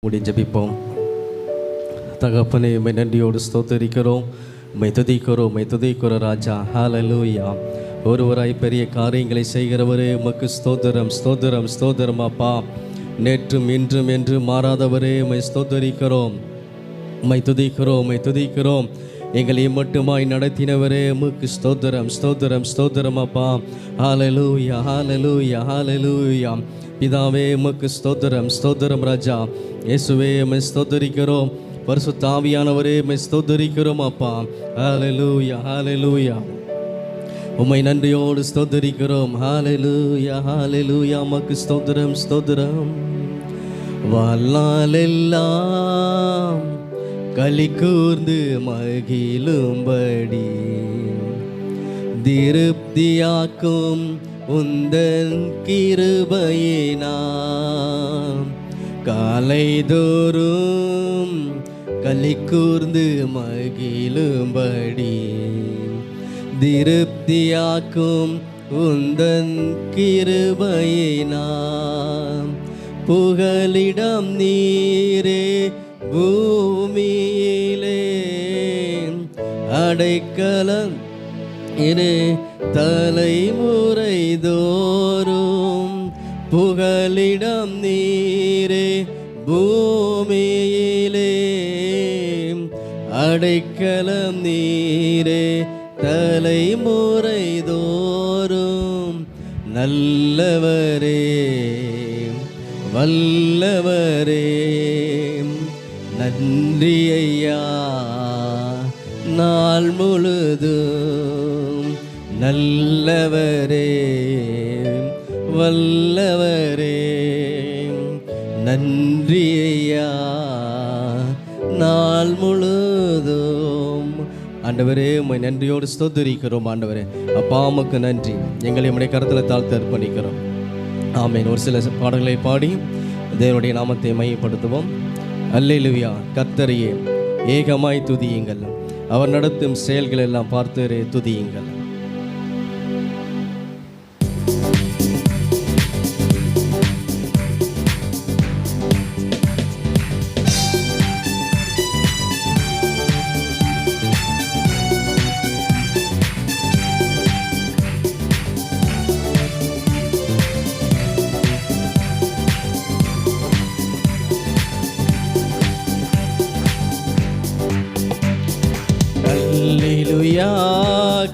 முடி ஜெபிப்போம். தகப்பனே, உம்மை நன்றியோடு ஸ்தோத்தரிக்கிறோம், உம்மை துதிக்கிறோம் ராஜா. ஹல்லேலூயா. ஒருவராய் பெரிய காரியங்களை செய்கிறவரே, உமக்கு ஸ்தோத்திரம் ஸ்தோத்திரம் ஸ்தோத்திரம் அப்பா. நேற்றும் இன்றும் என்று மாறாதவரே, உம்மை ஸ்தோத்தரிக்கிறோம், உம்மை துதிக்கிறோம். எங்களை மட்டுமாய் நடத்தினவரே, உமக்கு ஸ்தோத்திரம் ஸ்தோத்திரம் ஸ்தோத்திரம் அப்பா. ஹல்லேலூயா ஹல்லேலூயா ஹல்லேலூயா. பிதாவே, உமக்கு ஸ்தோத்திரம் ஸ்தோத்திரம் ராஜா. இயேசுவே, உம்மை ஸ்தோத்தரிக்கிறோம். பரிசுத்த ஆவியானவரே, உம்மை ஸ்தோத்தரிக்கிறோம் அப்பா. ஹல்லேலூயா ஹல்லேலூயா. உம்மை நன்றியோடு ஸ்தோத்தரிக்கிறோம். ஹல்லேலூயா ஹல்லேலூயா. உமக்கு ஸ்தோத்திரம் ஸ்தோத்திரம். வாழ்நாளெல்லாம் களி கூர்ந்து மகிழும்படி திருப்தியாக்கும் உந்தன் கிருபையே நாம் காலைதோறும் களி கூர்ந்து மகிழும்படி திருப்தியாக்கும் உந்தன் கிருபையே நாம் புகலிடம் நீரே பூமியிலே அடைக்கலம் இரு தலைமுறை தோறும் புகலிடம் நீரே பூமியிலே அடைக்கலம் நீரே தலைமுறை தோறும் நல்லவரே வல்லவரே நன்றி ஐயா. நாள் முழுதும் நல்லவரே வல்லவரே நன்றி ஐயா. நாள் முழுதும் ஆண்டவரே, உம்மை நன்றியோடு ஸ்தோத்திரிக்கிறோம். ஆண்டவரே அப்பா, உமக்கு நன்றி. எங்களை உம்முடைய கருத்தில் தாழ்த்து அர்ப்பணிக்கிறோம். ஆமென். ஒரு சில பாடல்களை பாடி தேவனுடைய நாமத்தை மையப்படுத்துவோம். அல்லேலூயா. கர்த்தரையே ஏகமாய் துதியுங்கள், அவர் நடத்தும் செயல்கள் எல்லாம் பார்த்து துதியுங்கள். அல்லேலூயா.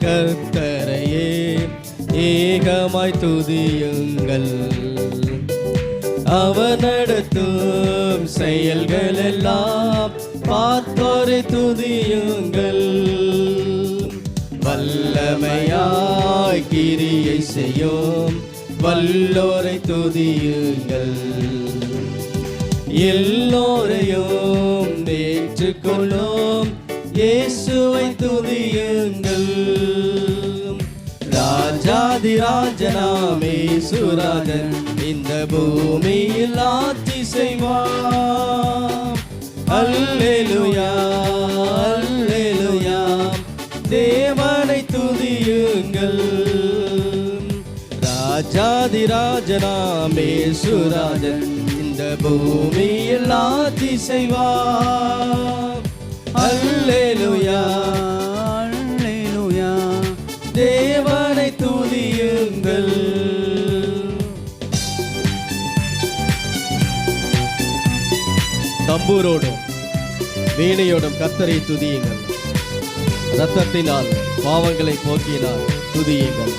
கர்த்தரையே ஏகமாய் துதியுங்கள், அவர் நடத்தும் செயல்கள் எல்லாம் பார்த்தோரை துதியுங்கள். வல்லமையாய் கிரியை செய்யும் வல்லோரை துதியுங்கள். எல்லோரையும் ஏற்றுக்கொள்ளும் இயேசுவை துதியுங்கள். ராஜாதிராஜனாம் இயேசுராஜன் இந்த பூமியில் ஆட்சி செய்வார். அல்லேலூயா அல்லேலூயா. தேவனை துதியுங்கள். ராஜாதிராஜனாம் இயேசுராஜன் இந்த பூமியில் ஆட்சி செய்வார். அல்லேலூயா அல்லேலூயா. தேவனை துதியுங்கள். தம்பூரோடும் வீணையோடும் கர்த்தரை துதியுங்கள். இரத்தத்தினால் பாவங்களை போக்கினால் துதியுங்கள்.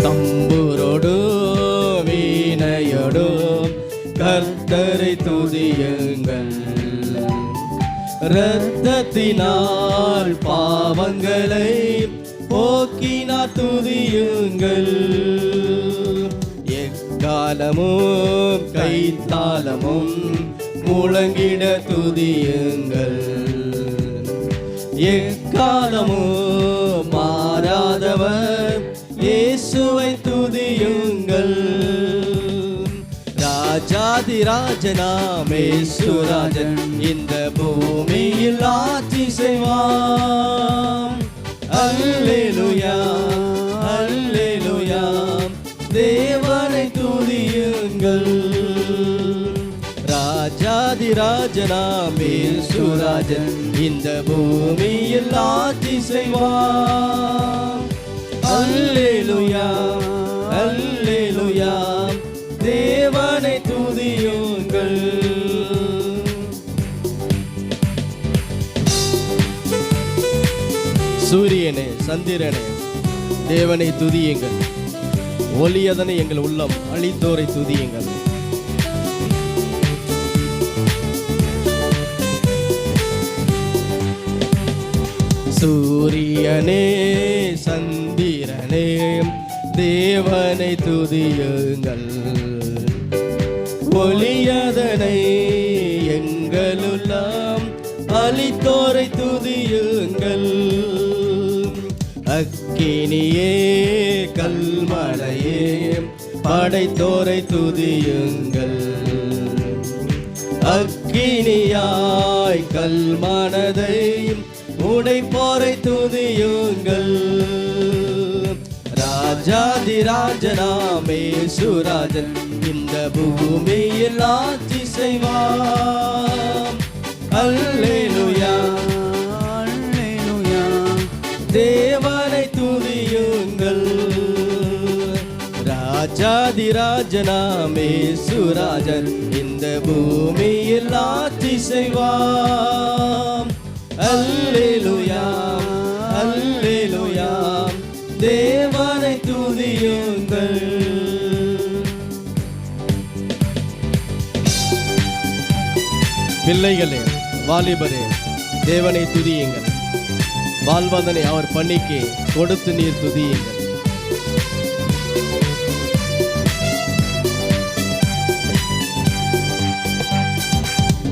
தம்பூரோடும் வீணையோடும் கர்த்தரை துதியுங்கள். இரத்தத்தினால் பாவங்களை போக்கினார் துதியுங்கள். எக்காலமும் கைத்தாளமும் முழங்கிட துதியுங்கள். எக்காலமும் மாறாதவர் இயேசுவை துதியுங்கள். ராஜாதிராஜனாம் இயேசுராஜன் இந்த பூமியில் ஆட்சி செய்வார். அல்லேலூயா அல்லேலூயா. ராஜாதிராஜனாம் இயேசுராஜன் இந்த பூமியில் ஆட்சி செய்வார். அல்லேலூயா அல்லேலூயா தேவனை துதியுங்கள். சூரியனே சந்திரனே தேவனை துதியுங்கள். ஒளியதனை எங்கள் உள்ளம் அழித்தோரை துதியுங்கள். சூரியனே சந்திரனே தேவனை துதியுங்கள். ஒளியதனை எங்களுள்ளம் அழித்தோரை துதியுங்கள். அக்கினியே கல்மலையே படைத்தோரை துதியுங்கள். அக்கினியாய் கல்மனதை உடைப்போரை துதியுங்கள். ராஜாதிராஜனாம் இயேசுராஜன் இந்த பூமியில் ஆட்சி செய்வார். அல்லேலூயா அல்லேலூயா தேவனை துதியுங்கள். ராஜாதிராஜனாம் இயேசுராஜன் இந்த பூமியில் ஆட்சி செய்வார். அல்லேலூயா அல்லேலூயா தேவனை துதியுங்கள். பிள்ளைகளே வாலிபரே தேவனை துதியுங்கள். வாழ்வதனை அவர் பணிக்கு கொடுத்து நீர் துதியுங்கள்.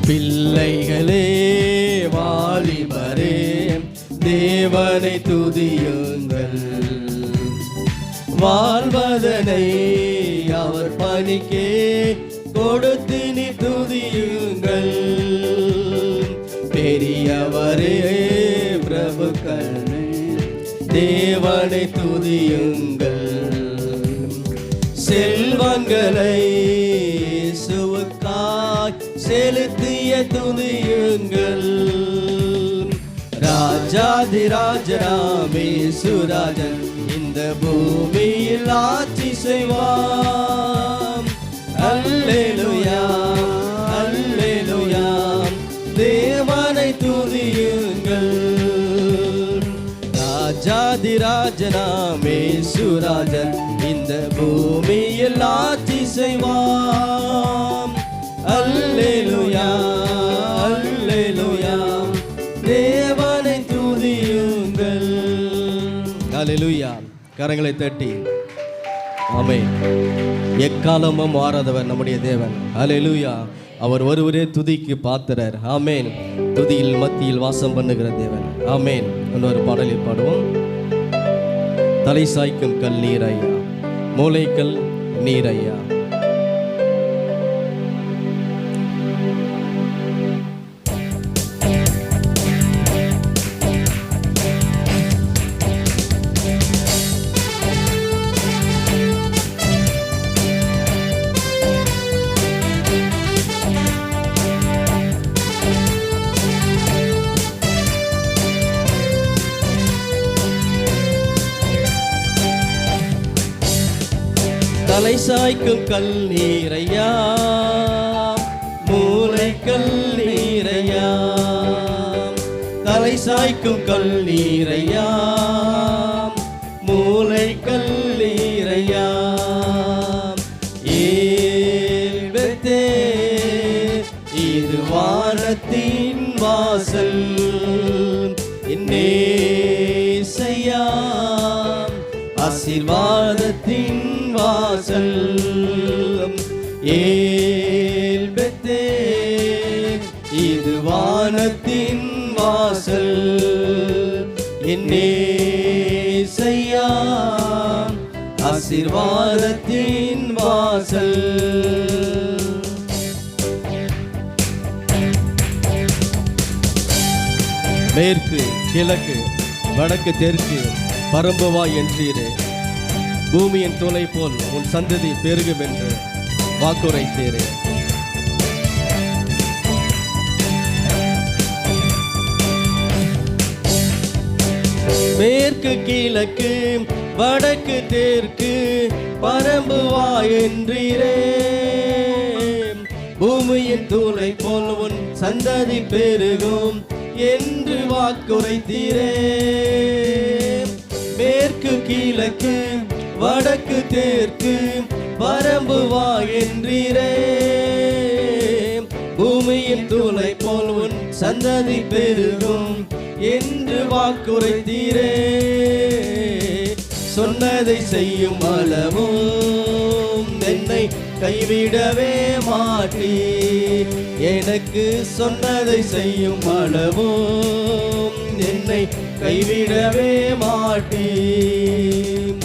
பிள்ளைகளே வாலிபரே தேவனை துதியுங்கள். வாழ்வதனை அவர் பணிக்கே கொடுத்து நீ துதியுங்கள். பெரியவரே பிரபுக்கள் தேவனை துதியுங்கள். செல்வங்களை இயேசுவுக்காய் செலுத்திய துதியுங்கள். ராஜாதிராஜனாம் இயேசுராஜன் இந்த பூமியில் ஆட்சி செய்வார். அல்லேலூயா அல்லேலூயா தேவனை துதியுங்கள். ராஜாதிராஜனாம் இயேசுராஜன் இந்த பூமியில் ஆட்சி செய்வார். அல்லேலூயா அல்லேலூயா தேவனை துதியுங்கள். அல்லேலூயா கரங்களை தட்டி ஆமென். எக்காலமும் மாறாதவர் நம்முடைய தேவன். அல்லேலூயா அவர் ஒருவரே துதிக்கு பாத்திரர். ஆமென். துதியில் மத்தியில் வாசம் பண்ணுகிற தேவன். ஆமென். இன்னொரு பாடலில் பாடுவோம். தலை சாய்க்கும் கல் நீரையா மூளைக்கல் நீரையா. தலை சாய்க்கும் கல் நீரையா மூளைக்கல் நீரையா. தலை சாய்க்கும் கல் நீரையா மூளைக்கல் நீரையா. ஏல்பெத்தே இது வானத்தின் வாசல். இன்னேசையா ஆசீர்வாதத்தின் வாசல். ஏல்பெத்தே இது வானத்தின் வாசல். என்னேசையா ஆசீர்வாதத்தின் வாசல். மேற்கு கிழக்கு வடக்கு தெற்கு பரம்புவா என்றீரே. பூமியின் தோலை போல் உன் சந்ததி பெருகும் என்று வாக்குரைத்தீரே. மேற்கு கிழக்கு வடக்கு தெற்கு பரம்புவா என்றீரே. பூமியின் தூளை போல் உன் சந்ததி பெருகும் என்று வாக்குரைத்தீரே. மேற்கு கிழக்கு வடக்கு தெற்கு பரம்புவா என்றீரே. பூமியின் தூளை போல் உன் சந்ததி பெருகும் என்று வாக்குரைத்தீரே. சொன்னதை செய்யும் அளவும் என்னை கைவிடவே மாட்டீர். எனக்கு சொன்னதை செய்யும் அளவும் என்னை கைவிடவே மாட்டீர்.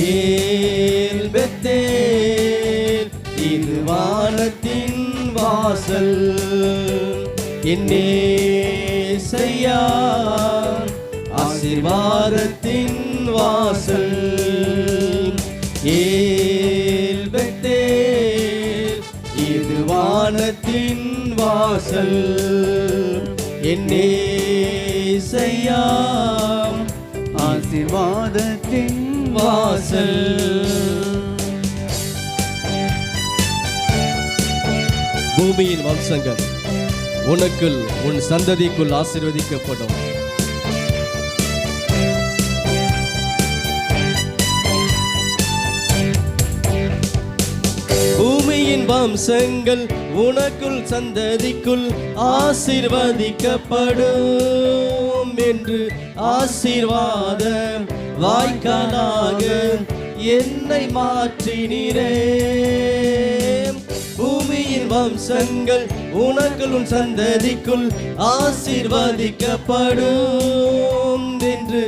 ஏல் பெத்தேல் இது வானத்தின் வாசல், என்னேசையா ஆசீர்வாதத்தின் வாசல். ஏல் பெத்தேல் இது வானத்தின் வாசல், என்னேசையா ஆசீர்வாதத்தின் வாசல். பூமியின் வம்சங்கள் உனக்குள் உன் சந்ததிக்குள் ஆசீர்வதிக்கப்படும். பூமியின் வம்சங்கள் உனக்குள் சந்ததிக்குள் ஆசீர்வதிக்கப்படும் என்று ஆசீர்வாத வாய்க்காலாக என்னை மாற்றினீரே. பூமியின் வம்சங்கள் உனக்குள் உன் சந்ததிக்குள் ஆசீர்வதிக்கப்படும் என்று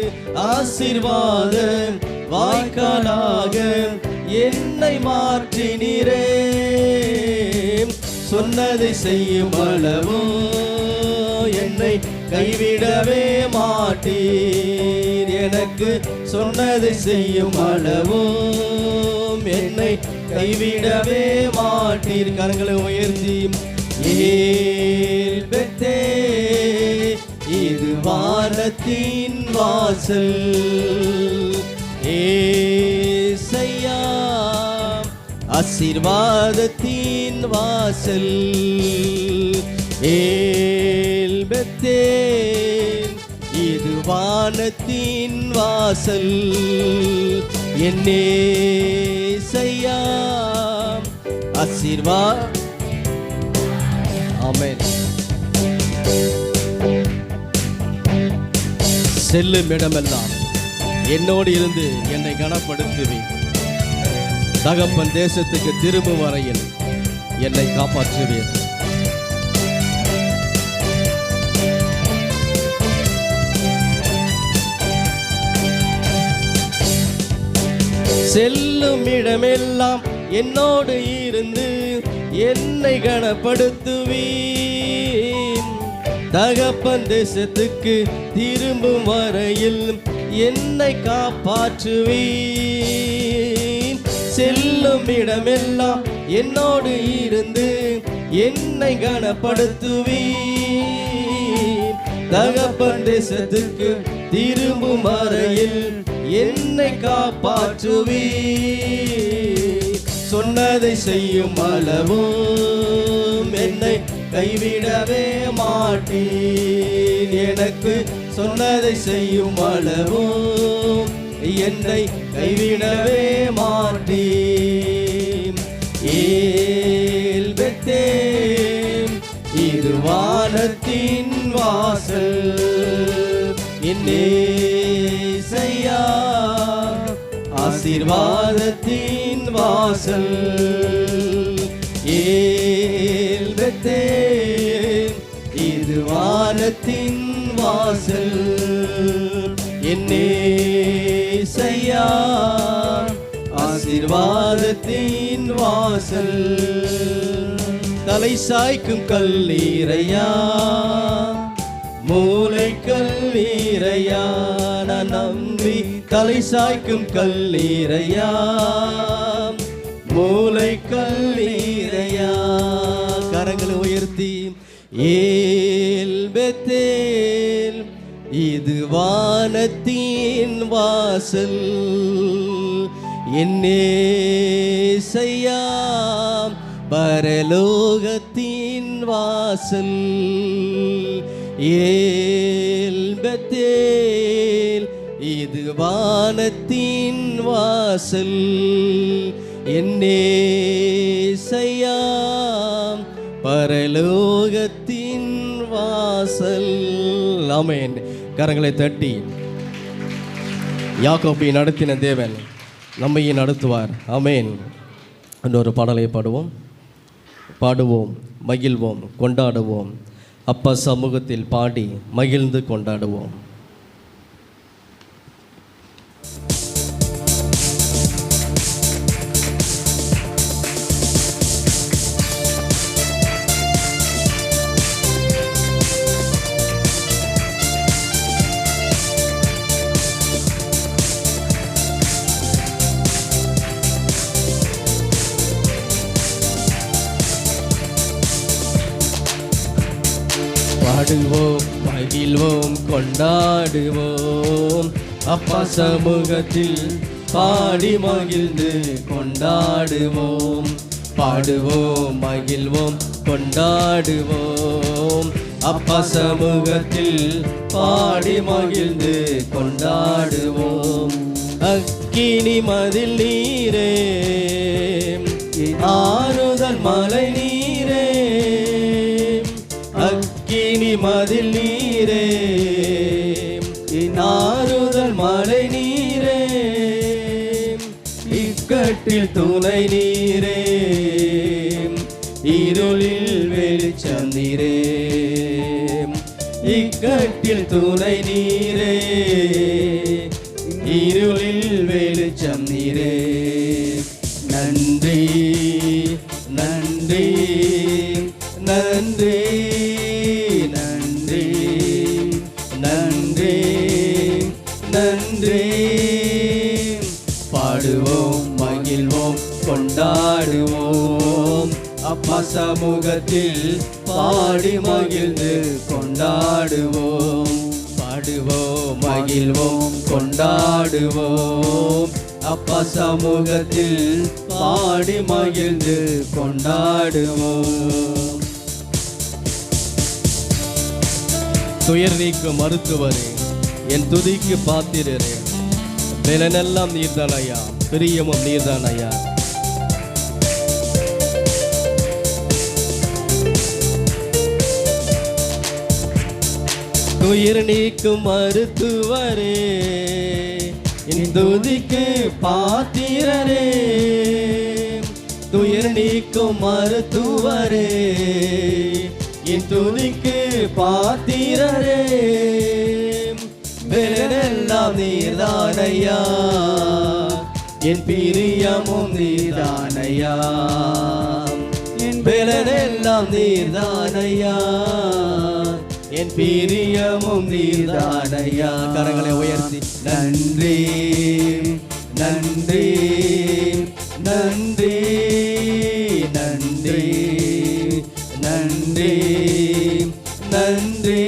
ஆசீர்வாத வாய்க்காலாக என்னை மாற்றினீரே. சொன்னதை செய்யும் அளவோ என்னை கைவிடவே மாட்டீர். எனக்கு சொன்னதை செய்யும் அளவோ என்னை கைவிடவே மாட்டீர். கரங்களை உயர்த்தி ஏல் பெத்தே இது வானத்தின் வாசல், ஏசையா ஆசீர்வாதத்தின் வாசல். ஏல் பெத்தேல் இது வானத்தின் வாசல், என்னேசையா ஆசீர்வாத. ஆமென். செல்லும் இடமெல்லாம் என்னோடு இருந்து என்னை கனப்படுத்துவேன். தகப்பன் தேசத்துக்கு திரும்பும் வரையில் என்னை காப்பாற்றுவேன். செல்லும் இடமெல்லாம் என்னோடு இருந்து என்னை கனப்படுத்துவீன். தகப்பன் தேசத்துக்கு திரும்பும் வரையில் என்னை காப்பாற்றுவீன். செல்லும் இடமெல்லாம் என்னோடு இருந்து என்னை கனப்படுத்துவீன். தகப்பன் தேசத்துக்கு திரும்பும் வரையில் என்னை காப்பாற்றுவீர். சொன்னதை செய்யும் அளவும் என்னை கைவிடவே மாட்டீர். எனக்கு சொன்னதை செய்யும் அளவும் என்னை கைவிடவே மாட்டீர். ஏல் பெத்தேல் இது வானத்தின் வாசல், என்னேசையா ஆசீர்வாதத்தின் வாசல். ஏல் பெத்தேல் இது வானத்தின் வாசல், என்னேசையா ஆசீர்வாதத்தின் வாசல். தலை சாய்க்கும் கல்லீரையா மூளை கல்லீரையா நான் நம்பி தலை சாய்க்கும் கல்லீரையா மூளை கல்லீரையா. கரங்களை உயர்த்தி ஏல் பெத்தேல் இது வானத்தின் வாசல் என்னேசையா பரலோகத்தின் வாசல் ஏல்பத்தேல் இது வானத்தின் வாசல் என்னேசையா பரலோகத்தின் வாசல். ஆமென். கரங்களை தட்டி யாக்கோபை நடத்தின தேவன் நம்மையும் நடத்துவார். ஆமென். இன்னொரு பாடலை பாடுவோம், மகிழ்வோம், கொண்டாடுவோம். அப்பா சமூகத்தில் பாடி மகிழ்ந்து கொண்டாடுவோம். பாடுவோம், மகிழ்வோம், கொண்டாடுவோம். அப்பா சமூகத்தில் பாடி மகிழ்ந்து கொண்டாடுவோம். பாடுவோம், மகிழ்வோம், கொண்டாடுவோம். அப்பா சமூகத்தில் பாடி மகிழ்ந்து கொண்டாடுவோம். அக்கினி மதில் நீரே, ஆறுதல் மலை நீரே, அக்கினி மதில் நீரே, ஆறுதல் மலை நீரே, இக்கட்டில் துணை நீரே, இருளில் வெளிச்சம் நீரே, இக்கட்டில் துணை நீரே, இருளில் வெளிச்சம் நீரே. நன்றி நன்றி நன்றி நன்றி நன்றி நன்றி. பாடுவோம், மகிழ்வோம், கொண்டாடுவோம். அப்பா சமூகத்தில் பாடி மகிழ்ந்து கொண்டாடுவோம். பாடுவோம், மகிழ்வோம், கொண்டாடுவோம். அப்பா சமூகத்தில் பாடி மகிழ்ந்து கொண்டாடுவோம். துயர் நீக்கும் மருத்துவரே, என் துதிக்கு பாத்திரரே, பலனெல்லாம் நீர்தான் ஐயா, பிரியமும் நீர்தான் ஐயா. துயர் நீக்கும் மருத்துவரே, என் துதிக்கு பாத்திரரே, துயர் நீக்கும் மருத்துவரே, என் துதிக்கு பாத்திரரே, பலனெல்லாம் நீர்தானையா, என் பிரியமும் நீர்தானையா, என் பலனெல்லாம் நீர்தானையா, என் பிரியமும் நீர்தானையா. கரங்களை உயர்த்தி நன்றி நன்றி நன்றி நன்றி நன்றி நன்றி.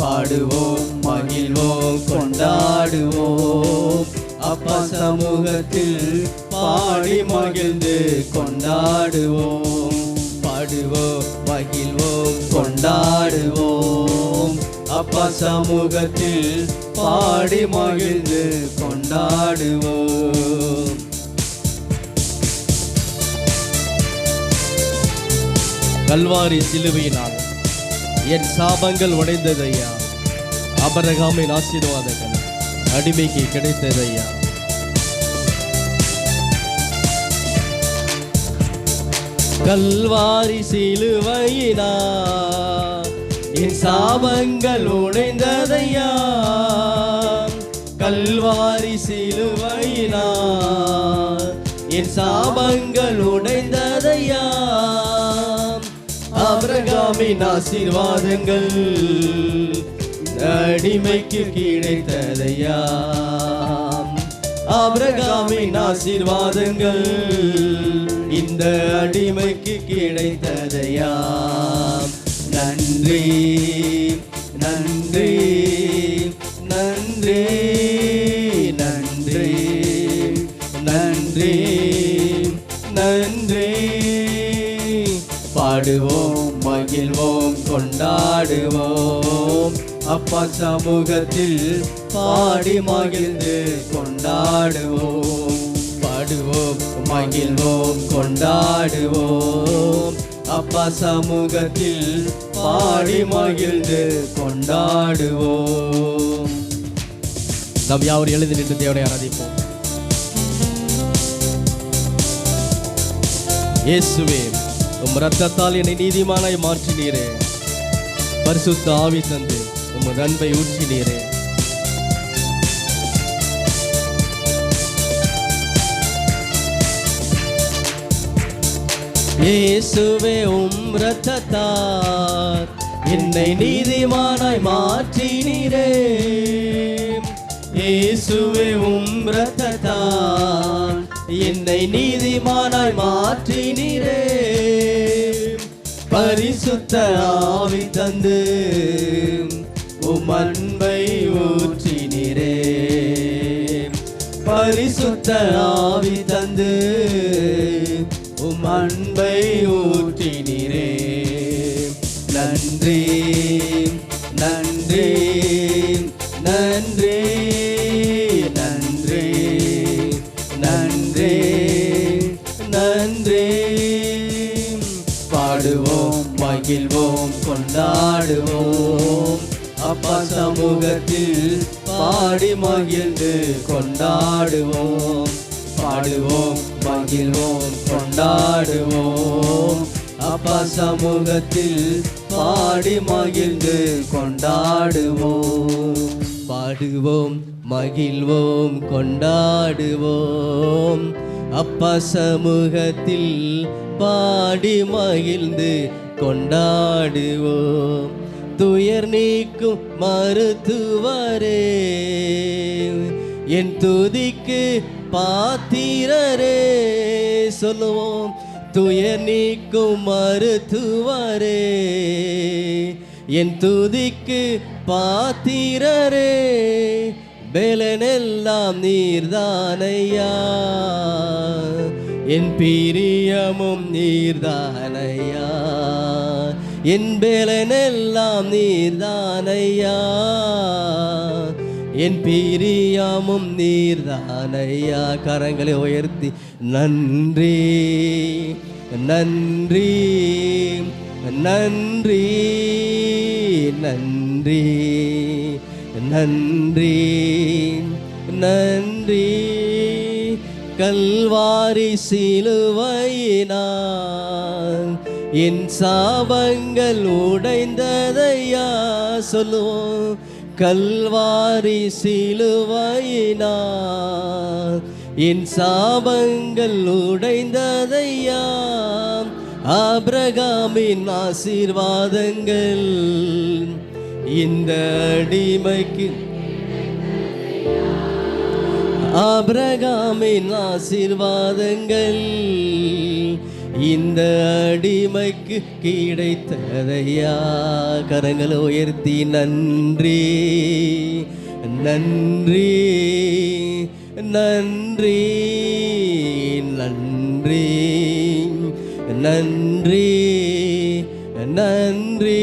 பாடுவோம், மகிழ்வோம், கொண்டாடுவோம். அப்பா சமூகத்தில் பாடி மகிழ்ந்து கொண்டாடுவோம். பாடுவோம், மகிழ்வோம், கொண்டாடுவோம். அப்பா சமூகத்தில் பாடி மகிழ்ந்து கொண்டாடுவோம். கல்வாரி சிலுவையினால் என் சாபங்கள் உடைந்ததையா, ஆபிரகாமின் ஆசீர்வாதங்கள் அடிமைக்கு கிடைத்ததையா. கல்வாரி சிலுவையினால் என் சாபங்கள் உடைந்ததையா, கல்வாரி சிலுவையினால் என் சாபங்கள் உடைந்ததையா. ஆபிரகாமின் ஆசீர்வாதங்கள் அடிமைக்கு கிடைத்ததையா, ஆபிரகாமின் ஆசீர்வாதங்கள் இந்த அடிமைக்கு கிடைத்ததையா. நன்றி நன்றி நன்றி பாடுவோம் மகிழ்வோம் கொண்டாடுவோம். அப்பா சமூகத்தில் பாடி மகிழ்ந்து கொண்டாடுவோம். பாடுவோம் மகிழ்வோம் கொண்டாடுவோம். அப்பா சமூகத்தில் பாடி மகிழ்ந்து கொண்டாடுவோம். நாம் யாவரும் எழுதி நின்று தேவனை ஆராதிப்போம். இயேசுவே, உம் இரத்தத்தால் என்னை நீதிமானாய் மாற்றினீரே. பரிசுத்த ஆவி தந்து உமது அன்பை ஊற்றினீரே. இயேசுவே, உம் இரத்தத்தால் என்னை நீதிமானாய் மாற்றினீரே. இயேசுவே, உம் இரத்தத்தால் என்னை நீதிமானாய் மாற்றினீரே. பரிசுத்த ஆவி தந்து உம் அன்பை ஊற்றினீரே. பரிசுத்த ஆவி தந்து உம் அன்பை ஊற்றினீரே. நன்றி நன்றி நன்றி நன்றி நன்றி நன்றி. பாடுவோம் மகிழ்வோம் கொண்டாடுவோம். அப்பா சமூகத்தில் பாடி மகிழ்ந்து கொண்டாடுவோம். பாடுவோம் மகிழ்வோம் கொண்டாடுவோம். அப்பா சமூகத்தில் பாடி மகிழ்ந்து கொண்டாடுவோம். பாடுவோம் மகிழ்வோம் கொண்டாடுவோம். அப்பா சமூகத்தில் பாடி மகிழ்ந்து கொண்டாடுவோம். துயர் நீக்கும் மருத்துவரே, என் துதிக்கு பாத்திரரே. சொல்லுவோம். துயர் நீக்கும் மருத்துவரே, என் துதிக்கு பாத்திரரே. பெலனெல்லாம் நீர்தானையா, என் பிரியமும் நீர்தானையா. என் பெலனெல்லாம் நீர்தானையா, என் பிரியமும் நீர்தானையா. கரங்களை உயர்த்தி நன்றி நன்றி நன்றி நன்றி நன்றி நன்றி. கல்வாரி சிலுவையினால் என் சாபங்கள் உடைந்ததையா. சொல்லுவோம். கல்வாரி சிலுவையினால் என் சாபங்கள் உடைந்ததையா. ஆபிரகாமின் ஆசீர்வாதங்கள் இந்த அடிமைக்கு. ஆபிரகாமின் ஆசீர்வாதங்கள் இந்த அடிமைக்கு கிடைத்ததையா. கரங்களை உயர்த்தி நன்றி நன்றி நன்றி நன்றி நன்றி நன்றி.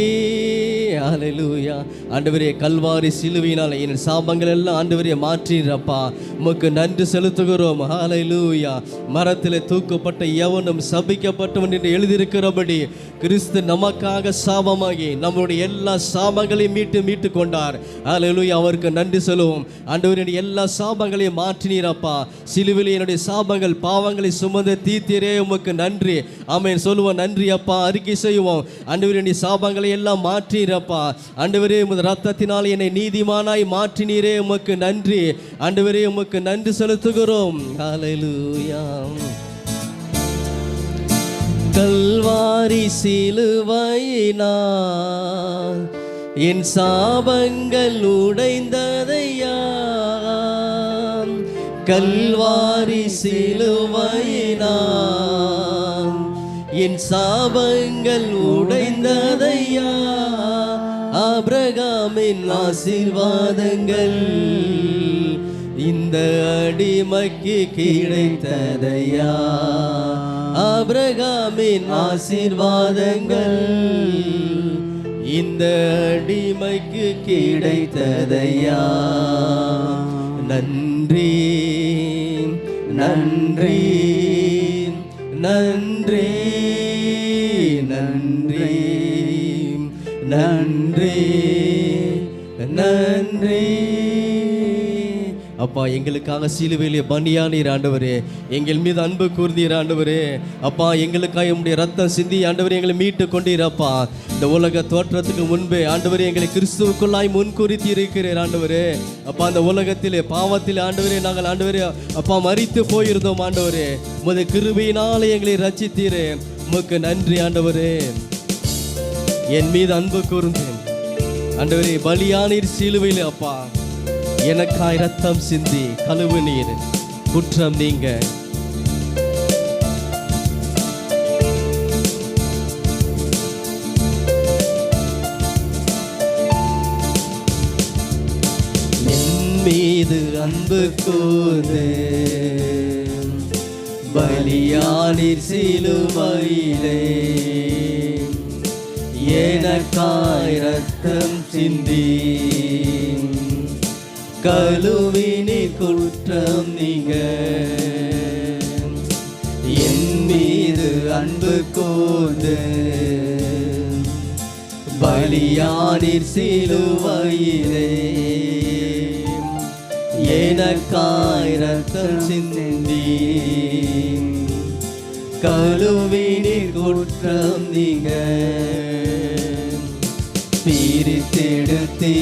ஹல்லேலூயா. ஆண்டவரே, கல்வாரி சிலுவையினால் என் சாபங்கள் எல்லாம் ஆண்டவரே மாற்றினப்பா. உமக்கு நன்றி செலுத்துகிறோம். ஹல்லேலூயா. மரத்தில் தூக்கப்பட்ட எவனும் சபிக்கப்பட்டவன் என்று எழுதியிருக்கிறபடி கிறிஸ்து நமக்காக சாபமாகி நம்மளுடைய எல்லா சாபங்களையும் மீட்டு கொண்டார். ஹல்லேலூயா. அவருக்கு நன்றி சொல்லுவோம். ஆண்டவரே, எல்லா சாபங்களையும் மாற்றினீரப்பா. சிலுவையில் என்னுடைய சாபங்கள் பாவங்களை சுமந்து தீர்த்தீரே, உமக்கு நன்றி. ஆமென் சொல்லுவோம். நன்றி அப்பா. அறிக்கை செய்வோம். ஆண்டவரே, சாபங்களை எல்லாம் மாற்றினீரப்பா. ஆண்டவரே, உமது இரத்தத்தினால் என்னை நீதிமானாய் மாற்றினீரே, உமக்கு நன்றி. ஆண்டவரே, உமக்கு நன்றி செலுத்துகிறோம். ஹல்லேலூயா. கல்வாரி சிலுவையினால் என் சாபங்கள் உடைந்ததையா. கல்வாரி சிலுவையினால் என் சாபங்கள் உடைந்ததையா. ஆபிரகாமின் ஆசீர்வாதங்கள் இந்த அடிமைக்கு கிடைத்ததையா ஆபிரகாமின் ஆசீர்வாதங்கள். இந்த அடிமைக்கு கிடைத்ததையா. நன்றி நன்றி நன்றி நன்றி நன்றி நன்றி. அப்பா, எங்களுக்காக சிலுவையிலே பணியானீர் ஆண்டவரே. எங்கள் மீது அன்பு கூர்ந்தீர் ஆண்டவரே. அப்பா, எங்களுக்காக உம்முடைய ரத்தம் சிந்தி ஆண்டவரே எங்களை மீட்டு கொண்டீரப்பா. இந்த உலக தோற்றத்துக்கு முன்பே ஆண்டவரே எங்களை கிறிஸ்துவுக்குள்ளாய் முன்குறித்து இருக்கிறீர் ஆண்டவரே. அப்பா, அந்த உலகத்திலே பாவத்திலே ஆண்டவரே நாங்கள் ஆண்டவரே அப்பா மரித்து போயிருந்தோம் ஆண்டவரே. உமது கிருபையினாலே எங்களை ரட்சித்தீரே. உமக்கு நன்றி ஆண்டவரே. என் மீது அன்பு கூர்ந்தேன் ஆண்டவரே. பலியானீர் சிலுவையிலே அப்பா. எனக்காய் ரத்தம் சிந்தி கழுவு நீர் குற்றம் நீங்க. என் மீது அன்பு கூர்ந்து பலியானீர் சிலுவையிலே. எனக்காய் ரத்தம் சிந்தி கழுவினி குற்றம் நீங்க. என் மீது அன்பு கூர்ந்து பலியானீர் சிலுவையிலே. எனக்காய் ரத்தம் சிந்தி கழுவினி குற்றம் நீங்க. பிரித்தெடுத்தே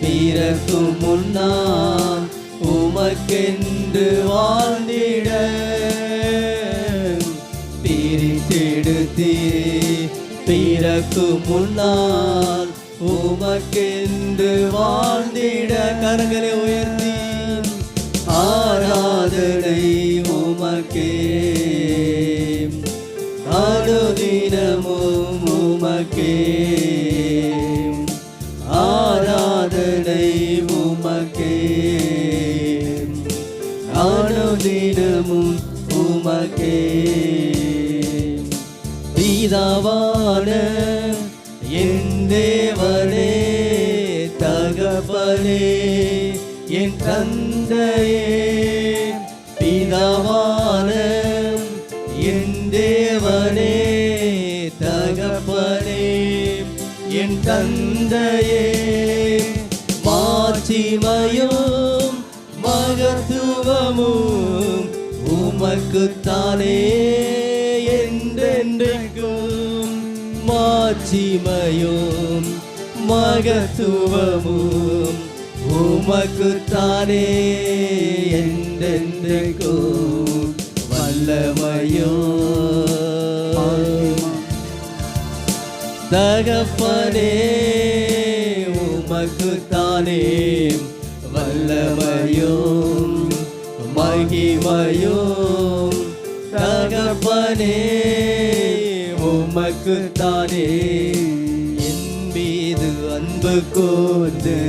பிறக்கும் முன்னால் உமக்கென்று வாழ்ந்திட. பிரித்தெடுத்தே பிறக்கும் முன்னால் உமக்கென்று வாழ்ந்திட. கரங்களை உயர்த்தி ஆராதனை உமக்கே. அனுதினமும் உமக்கே ஆராதனை உமக்கே. அனுதினமும் உமக்கே. பிதாவான என் தேவனே, தகப்பனே என் தந்தையே. பிதாவான என் தேவனே, தகப்பனே என் தந்தையே. மாட்சிமையும் மகத்துவமும் உமக்குத்தானே என்றென்றைக்கும். மாட்சிமையும் மகத்துவமும் உமக்குத்தானே என்றென்றைக்கும். வல்லமையும் தகப்பனே உமக்குத்தானே. வல்லமையும் மகிமையும் தகப்பனே உமக்குத்தானே. என் மீது அன்பு கூர்ந்து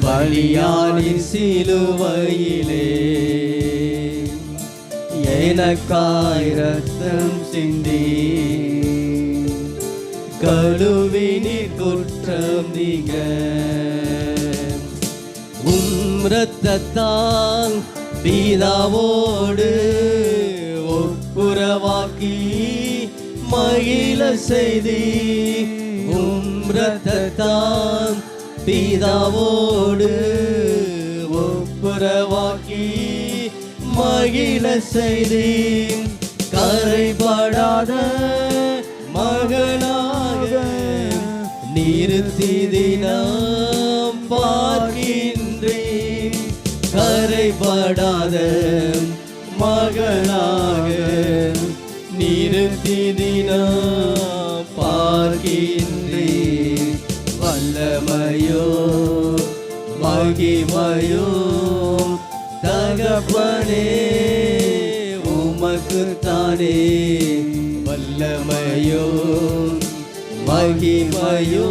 பலியானீர் சிலுவையிலே. எனக்காய் ரத்தம் சிந்தி கழுவினீர் குற்றம் நீங்க. ரத்தத்தால் பிதாவோடு ஒப்புரவாக்கி மகிழ செய்தி. ரத்தத்தால் பிதாவோடு ஒப்புரவாக்கி மகிழ செய்தி. கரைபடாத மகனாக நிறுத்தி தினம் பார்க்கின்றேன். கரைபடாத மகனாக நிறுத்தி தினம் பார்க்கின்றேன். வல்லமையோ மகிமையோ தகப்பனே உமக்குத்தானே. வல்லமையோ மகிமையோ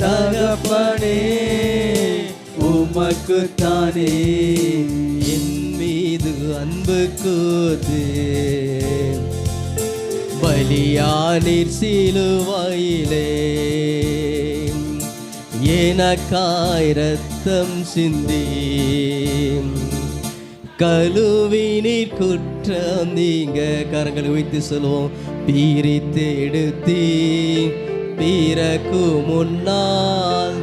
தகப்பனே உமக்குத்தானே என் மீது அன்பு கூர்ந்து பலியானீர் சிலுவையிலே எனக்காய் இரத்தம் சிந்தி கழுவினீர் குற்றம் நீங்க. கரங்களை வைத்து சொல்லுவோம். பிரித்து எடுத்தி பிறக்கு முன்னால்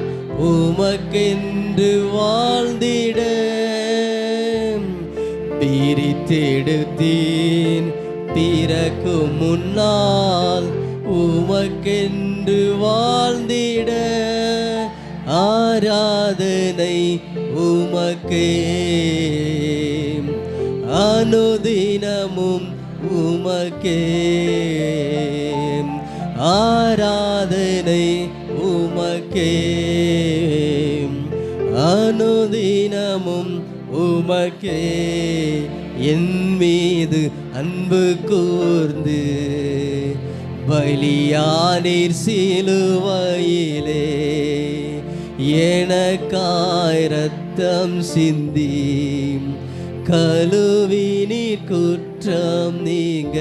உமக்கென்று வாழ்ந்திட பிரித்தெடுத்தீன் பிறக்கு முன்னால் உமக்கென்று வாழ்ந்திட ஆராதனை உமக்கே அனுதினமும் உமக்கே ஆராதனை உமக்கே அனுதினமும் உமக்கே என் மீது அன்பு கூர்ந்து பலியானீர் சிலுவையிலே எனக்காய் இரத்தம் சிந்தி கழுவினீர் குற்றம் நீங்க.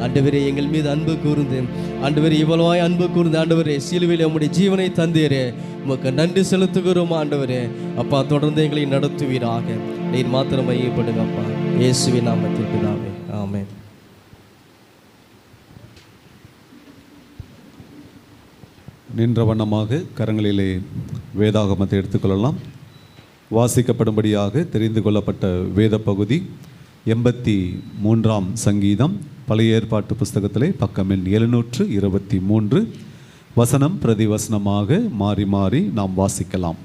ஆண்டவரே, எங்கள் மீது அன்பு கூர்ந்து, ஆண்டவரே இவ்வளவாய் அன்பு கூர்ந்து, ஆண்டவரே சிலுவையில் உம்முடைய ஜீவனை தந்தீரே, உமக்கு நன்றி செலுத்துகிறோம். ஆண்டவரே அப்பா, தொடர்ந்து எங்களை நடத்துவீராக. நீர் மாத்திரம் மையப்படுங்க அப்பா, இயேசுவின் நாமத்தில் பிதாவே, ஆமென். நின்ற வண்ணமாக கரங்களிலே வேதாகமத்தை எடுத்துக்கொள்ளலாம். வாசிக்கப்படும்படியாக தெரிந்து கொள்ளப்பட்ட வேத பகுதி 83ஆம் சங்கீதம், பழைய ஏற்பாட்டு புஸ்தகத்திலே பக்கம் எண் 723. வசனம் பிரதி வசனமாக மாறி மாறி நாம் வாசிக்கலாம்.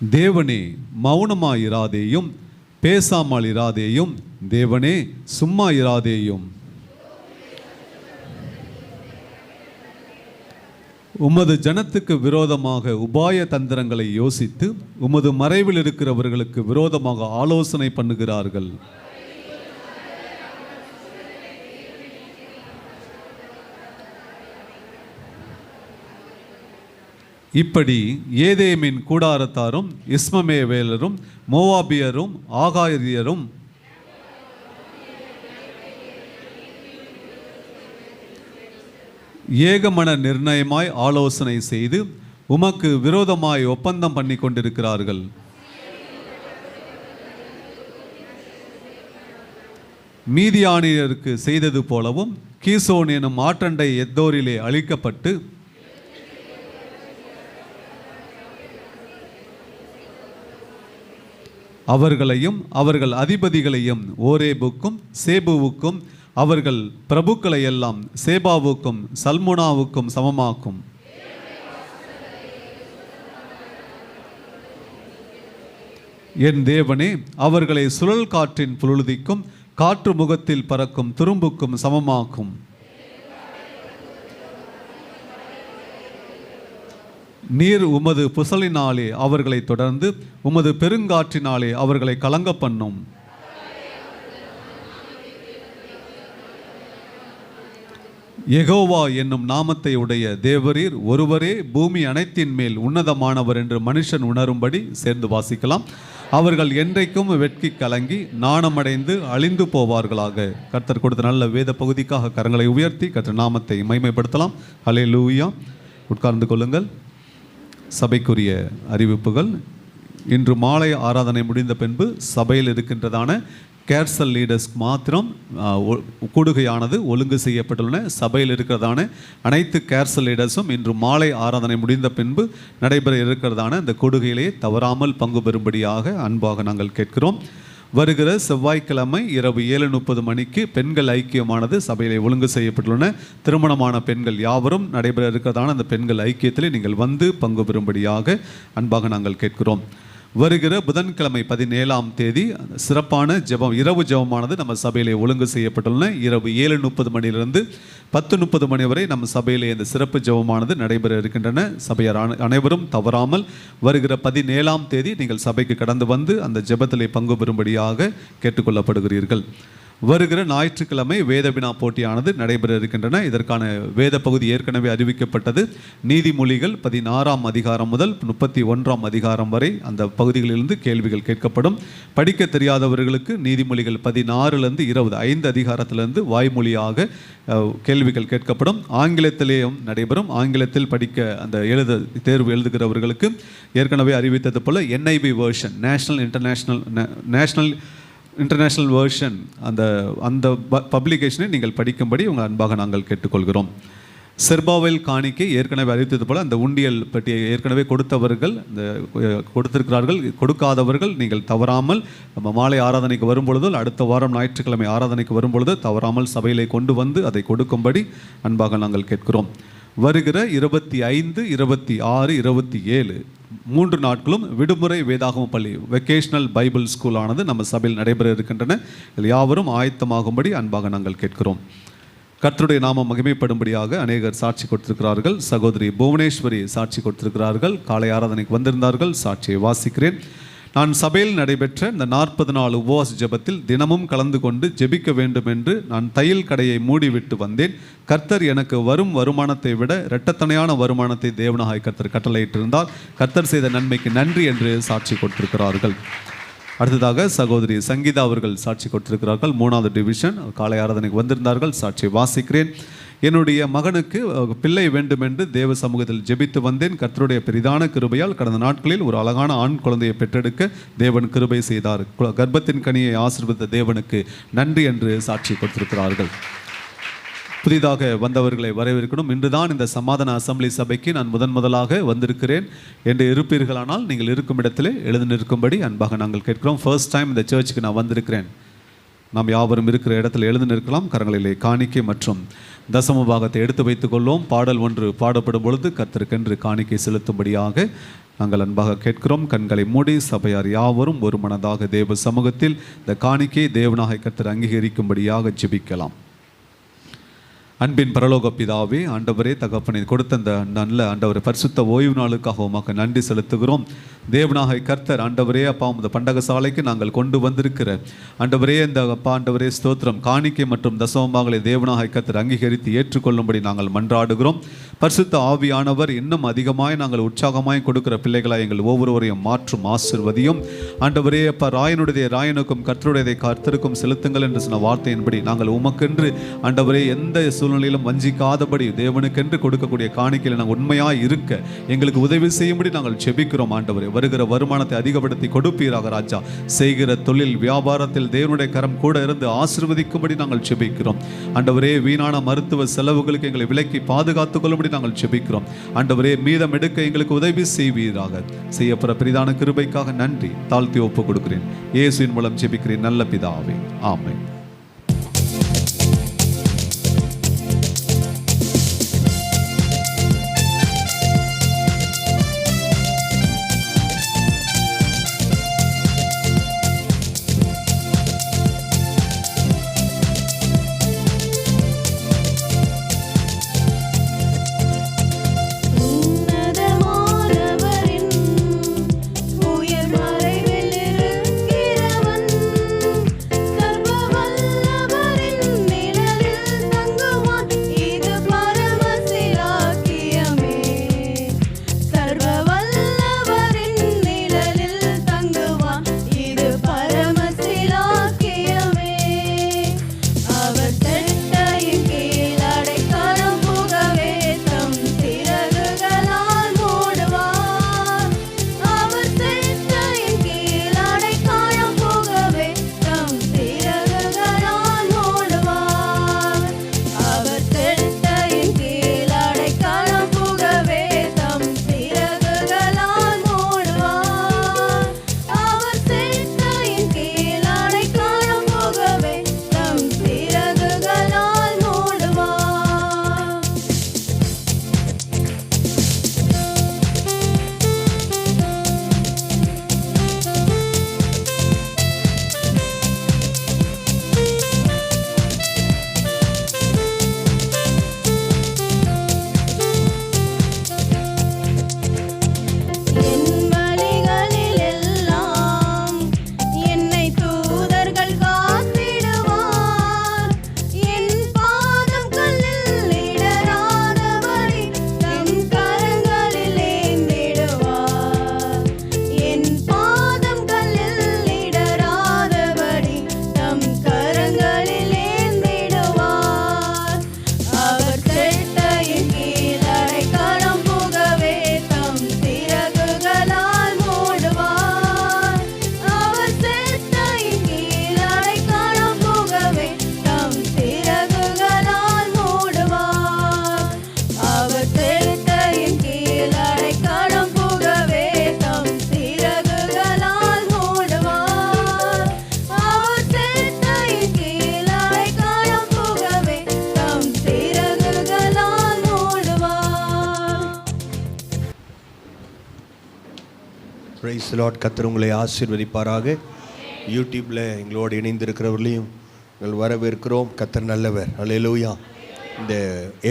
தேவனே மௌனமாயிராதேயும், பேசாமல் இராதேயும், தேவனே சும்மா இராதேயும். உமது ஜனத்துக்கு விரோதமாக உபாய தந்திரங்களை யோசித்து உமது மறைவில் இருக்கிறவர்களுக்கு விரோதமாக ஆலோசனை பண்ணுகிறார்கள். இப்படி ஏதேமின் கூடாரத்தாரும் இஸ்மவேலரும் மோவாபியரும் ஆகாரியரும் ஏகமன நிர்ணயமாய் ஆலோசனை செய்து உமக்கு விரோதமாய் ஒப்பந்தம் பண்ணி கொண்டிருக்கிறார்கள். மீதியானியருக்கு செய்தது போலவும் கீசோன் எனும் ஆற்றண்டை எத்தோரிலே அழிக்கப்பட்டு அவர்களையும் அவர்கள் அதிபதிகளையும் ஓரேபுக்கும் சேபுவுக்கும் அவர்கள் பிரபுக்களை எல்லாம் சேபாவுக்கும் சல்முனாவுக்கும் சமமாக்கும். என் தேவனே, அவர்களை சுழல் காற்றின் புழுதிக்கும் காற்று முகத்தில் பறக்கும் துரும்புக்கும் சமமாக்கும். நீர் உமது புசலினாலே அவர்களை தொடர்ந்து உமது பெருங்காற்றினாலே அவர்களை கலங்க பண்ணும். யெகோவா என்னும் நாமத்தை உடைய தேவரீர் ஒருவரே பூமி அனைத்தின் மேல் உன்னதமானவர் என்று மனுஷன் உணரும்படி சேர்ந்து வாசிக்கலாம். அவர்கள் என்றைக்கும் வெட்கி கலங்கி நாணமடைந்து அழிந்து போவார்களாக. கர்த்தர் கொடுத்த நல்ல வேத பகுதிக்காக கரங்களை உயர்த்தி கர்த்தர் நாமத்தை மகிமைப்படுத்தலாம். ஹல்லேலூயா. உட்கார்ந்து கொள்ளுங்கள். சபைக்குரிய அறிவிப்புகள். இன்று மாலை ஆராதனை முடிந்த பின்பு சபையில் இருக்கின்றதான கேர்சல் லீடர்ஸ்க்கு மாத்திரம் கூடுகையானது ஒழுங்கு செய்யப்பட்டுள்ளன. சபையில் இருக்கிறதான அனைத்து கேர்சல் லீடர்ஸும் இன்று மாலை ஆராதனை முடிந்த பின்பு நடைபெற இருக்கிறதான இந்த கூடுகையிலேயே தவறாமல் பங்கு பெறும்படியாக அன்பாக நாங்கள் கேட்கிறோம். வருகிற செவ்வாய்க்கிழமை இரவு 7:30 மணிக்கு பெண்கள் ஐக்கியமானது சபையிலே ஒழுங்கு செய்யப்பட்டுள்ளன. திருமணமான பெண்கள் யாவரும் நடைபெற இருக்கிறதான அந்த பெண்கள் ஐக்கியத்திலே நீங்கள் வந்து பங்கு பெறும்படியாக அன்பாக நாங்கள் கேட்கிறோம். வருகிற புதன்கிழமை 17ஆம் தேதி சிறப்பான ஜெபம், இரவு ஜெபமானது நம்ம சபையிலே ஒழுங்கு செய்யப்பட்டுள்ளன. இரவு 7:30 மணியிலிருந்து 10:30 மணி வரை நம்ம சபையிலே இந்த சிறப்பு ஜெபமானது நடைபெற இருக்கின்றன. சபையார் அனைவரும் தவறாமல் வருகிற 17ஆம் தேதி நீங்கள் சபைக்கு கடந்து வந்து அந்த ஜெபத்திலே பங்கு பெறும்படியாக கேட்டுக்கொள்ளப்படுகிறீர்கள். வருகிற ஞாயிற்றுக்கிழமை வேதவினா போட்டியானது நடைபெற இருக்கின்றன. இதற்கான வேத பகுதி ஏற்கனவே அறிவிக்கப்பட்டது. நீதிமொழிகள் 16ஆம் அதிகாரம் முதல் 31ஆம் அதிகாரம் வரை அந்த பகுதிகளிலிருந்து கேள்விகள் கேட்கப்படும். படிக்க தெரியாதவர்களுக்கு நீதிமொழிகள் 16லிருந்து 20 5 அதிகாரத்திலிருந்து வாய்மொழியாக கேள்விகள் கேட்கப்படும். ஆங்கிலத்திலேயும் நடைபெறும். ஆங்கிலத்தில் படிக்க அந்த தேர்வு எழுதுகிறவர்களுக்கு ஏற்கனவே அறிவித்தது போல NIV version, national international version, அந்த பப்ளிகேஷனை நீங்கள் படிக்கும்படி உங்கள் அன்பாக நாங்கள் கேட்டுக்கொள்கிறோம். செர்பாவேல் காணிக்கை ஏற்கனவே அறிவித்தது போல அந்த உண்டியல் பற்றிய ஏற்கனவே கொடுத்தவர்கள் கொடுத்திருக்கிறார்கள். கொடுக்காதவர்கள் நீங்கள் தவறாமல் நம்ம மாலை ஆராதனைக்கு வரும்பொழுதோ அடுத்த வாரம் ஞாயிற்றுக்கிழமை ஆராதனைக்கு வரும்பொழுது தவறாமல் சபையிலே கொண்டு வந்து அதை கொடுக்கும்படி அன்பாக நாங்கள் கேட்கிறோம். வருகிற 25, 26, 27 3 நாட்களும் விடுமுறை வேதாகம பள்ளி வெக்கேஷனல் பைபிள் ஸ்கூலானது நம்ம சபையில் நடைபெற இருக்கின்றன. இதில் யாவரும் ஆயத்தமாகும்படி அன்பாக நாங்கள் கேட்கிறோம். கர்த்தருடைய நாமம் மகிமைப்படும்படியாக அநேகர் சாட்சி கொடுத்திருக்கிறார்கள். சகோதரி புவனேஸ்வரி சாட்சி கொடுத்திருக்கிறார்கள். காலை ஆராதனைக்கு வந்திருந்தார்கள். சாட்சியை வாசிக்கிறேன். நான் சபையில் நடைபெற்ற இந்த 40 நாள் உபவாச ஜெபத்தில் தினமும் கலந்து கொண்டு ஜெபிக்க வேண்டும் என்று நான் தையல் கடையை மூடிவிட்டு வந்தேன். கர்த்தர் எனக்கு வரும் வருமானத்தை விட இரட்டத்தனையான வருமானத்தை தேவனாய் கர்த்தர் கட்டளையிட்டிருந்தால் கர்த்தர் செய்த நன்மைக்கு நன்றி என்று சாட்சி கொடுத்திருக்கிறார்கள். அடுத்ததாக சகோதரி சங்கீதா அவர்கள் சாட்சி கொடுத்திருக்கிறார்கள். 3வது டிவிஷன் காலை ஆராதனைக்கு வந்திருந்தார்கள். சாட்சியை வாசிக்கிறேன். என்னுடைய மகனுக்கு பிள்ளை வேண்டும் என்று தேவ சமூகத்தில் ஜெபித்து வந்தேன். கர்த்தருடைய பெரிதான கிருபையால் கடந்த நாட்களில் ஒரு அழகான ஆண் குழந்தையை பெற்றெடுக்க தேவன் கிருபை செய்தார். கர்ப்பத்தின் கனியை ஆசீர்வதித்த தேவனுக்கு நன்றி என்று சாட்சி கொடுத்திருக்கிறார்கள். புதிதாக வந்தவர்களை வரவேற்கணும். இன்றுதான் இந்த சமாதான அசம்பிளி சபைக்கு நான் முதலாக வந்திருக்கிறேன் என்று இருப்பீர்களானால் நீங்கள் இருக்கும் இடத்திலே எழுந்து நிற்கும்படி அன்பாக நாங்கள் கேட்கிறோம். ஃபர்ஸ்ட் டைம் இந்த சர்ச்சுக்கு நான் வந்திருக்கிறேன். நாம் யாவரும் இருக்கிற இடத்துல எழுந்து நிற்கலாம். கரங்களிலே காணிக்கை மற்றும் தசம பாகத்தை எடுத்து வைத்துக் கொள்வோம். பாடல் ஒன்று பாடப்படும் பொழுது கர்த்தருக்கென்று காணிக்கை செலுத்தும்படியாக நாங்கள் அன்பாக கேட்கிறோம். கண்களை மூடி சபையார் யாவரும் ஒரு மனதாக தேவ சமூகத்தில் இந்த காணிக்கை தேவனாக கர்த்தர் அங்கீகரிக்கும்படியாக ஜெபிக்கலாம். அன்பின் பரலோக பிதாவே, ஆண்டவரே தகப்பனை கொடுத்த அந்த நல்ல ஆண்டவரை பரிசுத்த ஓய்வு நாளுக்காக உமக்கு நன்றி செலுத்துகிறோம். தேவனாக கர்த்தர் ஆண்டவரே அப்பா இந்த பண்டக சாலைக்கு நாங்கள் கொண்டு வந்திருக்கிற ஆண்டவரே இந்த அப்பா ஆண்டவரே ஸ்தோத்திரம் காணிக்கை மற்றும் தசமபாகங்களை தேவனாக கர்த்தர் அங்கீகரித்து ஏற்றுக்கொள்ளும்படி நாங்கள் மன்றாடுகிறோம். பரிசுத்த ஆவியானவர் இன்னும் அதிகமாய் நாங்கள் உற்சாகமாய் கொடுக்கிற பிள்ளைகளாய் எங்கள் ஒவ்வொருவரையும் மாற்றும் ஆசீர்வதியும். ஆண்டவரே அப்பா ராயனுடைய ராயனுக்கும் கர்த்தருடைய கர்த்தருக்கும் செலுத்துங்கள் என்று சொன்ன வார்த்தையின்படி நாங்கள் உமக்கென்று ஆண்டவரே எந்த சூழ்நிலையிலும் வஞ்சிக்காதபடி தேவனுக்கென்று கொடுக்கக்கூடிய காணிக்கையில் நாங்கள் உண்மையாய் இருக்க எங்களுக்கு உதவி செய்யும்படி நாங்கள் செபிக்கிறோம். ஆண்டவரே வருகிற வருமானத்தை அதிகப்படுத்தி கொடுப்பீராக ராஜா. செய்கிற தொழில் வியாபாரத்தில் தேவனுடைய கரம் கூட இருந்து ஆசீர்வதிக்கும்படி நாங்கள் செபிக்கிறோம். ஆண்டவரே வீணான மருத்துவ செலவுகளுக்கு எங்களை விலக்கி பாதுகாத்துக் கொள்ளும்படி நாங்கள் செபிக்கிறோம். ஆண்டவரே மீதம் எடுக்க எங்களுக்கு உதவி செய்வீராக. செய்யப்பட பெரிதான கிருபைக்காக நன்றி. தாழ்த்தி ஒப்பு கொடுக்கிறேன். இயேசுவின் மூலம் செபிக்கிறேன் நல்ல பிதாவே, ஆமென். உயர் மறைவில் இருக்கிறவன் சர்வ பிரைஸ் லார்ட். கர்த்தர் உங்களை ஆசீர்வதிப்பாராக. யூடியூப்பில் எங்களோடு இணைந்திருக்கிறவர்களையும் எங்கள் வரவேற்கிறோம். கர்த்தர் நல்லவர். அல்லேலூயா. இந்த